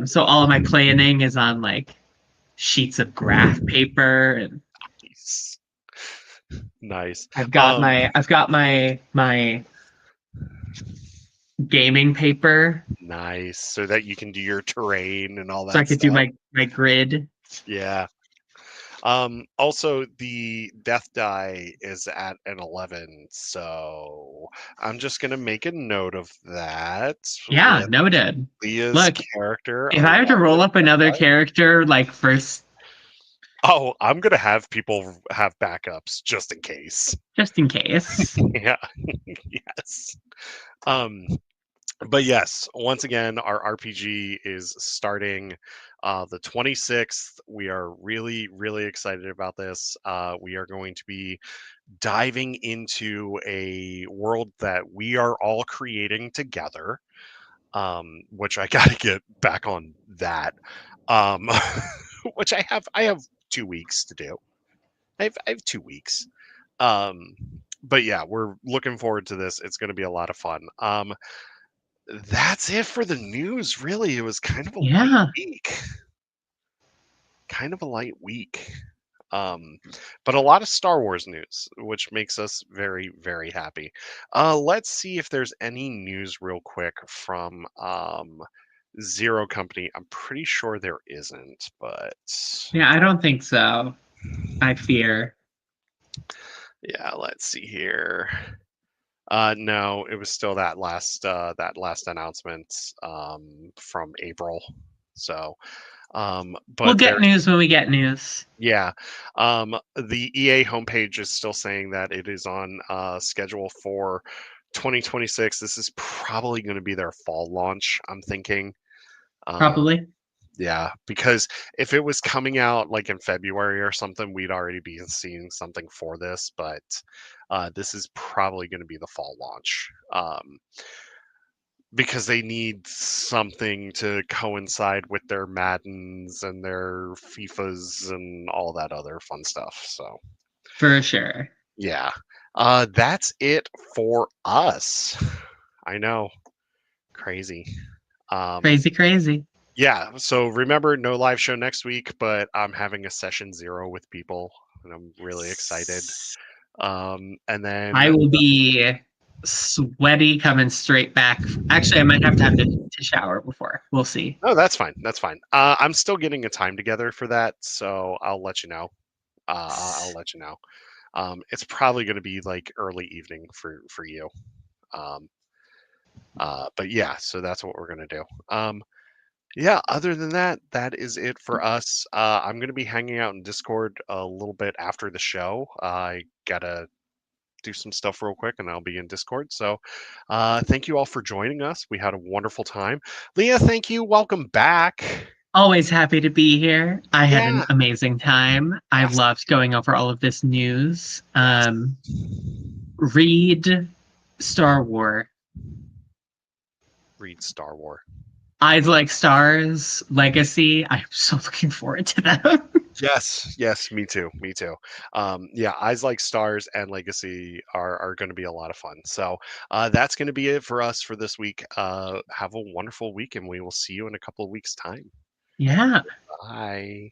S2: So all of my planning is on like sheets of graph paper, and
S1: Nice. Nice.
S2: I've got my gaming paper
S1: Nice. So that you can do your terrain and all
S2: so I
S1: that
S2: could do
S1: stuff.
S2: my grid.
S1: Yeah. Also, the death die is at an 11, so I'm just gonna make a note of that
S2: Yeah,
S1: with
S2: noted.
S1: Leah's
S2: Look,
S1: character,
S2: if I have to
S1: 11
S2: roll up
S1: death
S2: another
S1: die.
S2: character like first,
S1: Oh, I'm gonna have people have backups just in case.
S2: just in case.
S1: Yeah. Yes. Um, but yes, once again, our RPG is starting the 26th. We are really, really excited about this. We are going to be diving into a world that we are all creating together, which I got to get back on that, um, which I have 2 weeks to do. I have 2 weeks. Um, but yeah, we're looking forward to this. It's going to be a lot of fun. That's it for the news, really. It was kind of a light
S2: Yeah.
S1: week. Kind of a light week. Um, but a lot of Star Wars news, which makes us very, very happy. Let's see if there's any news real quick from Zero Company. I'm pretty sure there isn't, but
S2: Yeah, I don't think so. I fear.
S1: yeah, let's see here. No, it was still that last announcement from April. So,
S2: We'll
S1: but
S2: get
S1: there,
S2: news when we get news.
S1: yeah, the EA homepage is still saying that it is on schedule for 2026. This is probably going to be their fall launch, I'm thinking. Um,
S2: Probably.
S1: yeah, because if it was coming out like in February or something, we'd already be seeing something for this. But this is probably going to be the fall launch. Because they need something to coincide with their Maddens and their FIFAs and all that other fun stuff. So,
S2: For sure.
S1: yeah. That's it for us. I know. Crazy. Um,
S2: Crazy, crazy.
S1: yeah, so remember, no live show next week, but I'm having a session 0 with people, and I'm really excited. And
S2: I
S1: then
S2: will be sweaty coming straight back. Actually, I might have time to shower before. We'll see.
S1: oh, that's fine. That's fine. I'm still getting a time together for that, so I'll let you know. I'll let you know. It's probably going to be like early evening for you. Um, but yeah, so that's what we're going to do. Yeah, other than that, that is it for us. I'm going to be hanging out in Discord a little bit after the show. I gotta do some stuff real quick and I'll be in Discord. So thank you all for joining us. We had a wonderful time. Leah, thank you. Welcome back.
S2: Always happy to be here. I had an
S1: Yeah.
S2: amazing time. I
S1: Yes.
S2: loved going over all of this news.
S1: Yes.
S2: Read Star Wars.
S1: Read Star Wars.
S2: Eyes Like Stars Legacy. I'm so looking forward to them.
S1: Yes, yes, me too, me too. Yeah, Eyes Like Stars and Legacy are going to be a lot of fun. So that's going to be it for us for this week. Have a wonderful week, and we will see you in a couple of weeks' time.
S2: Yeah.
S1: Bye.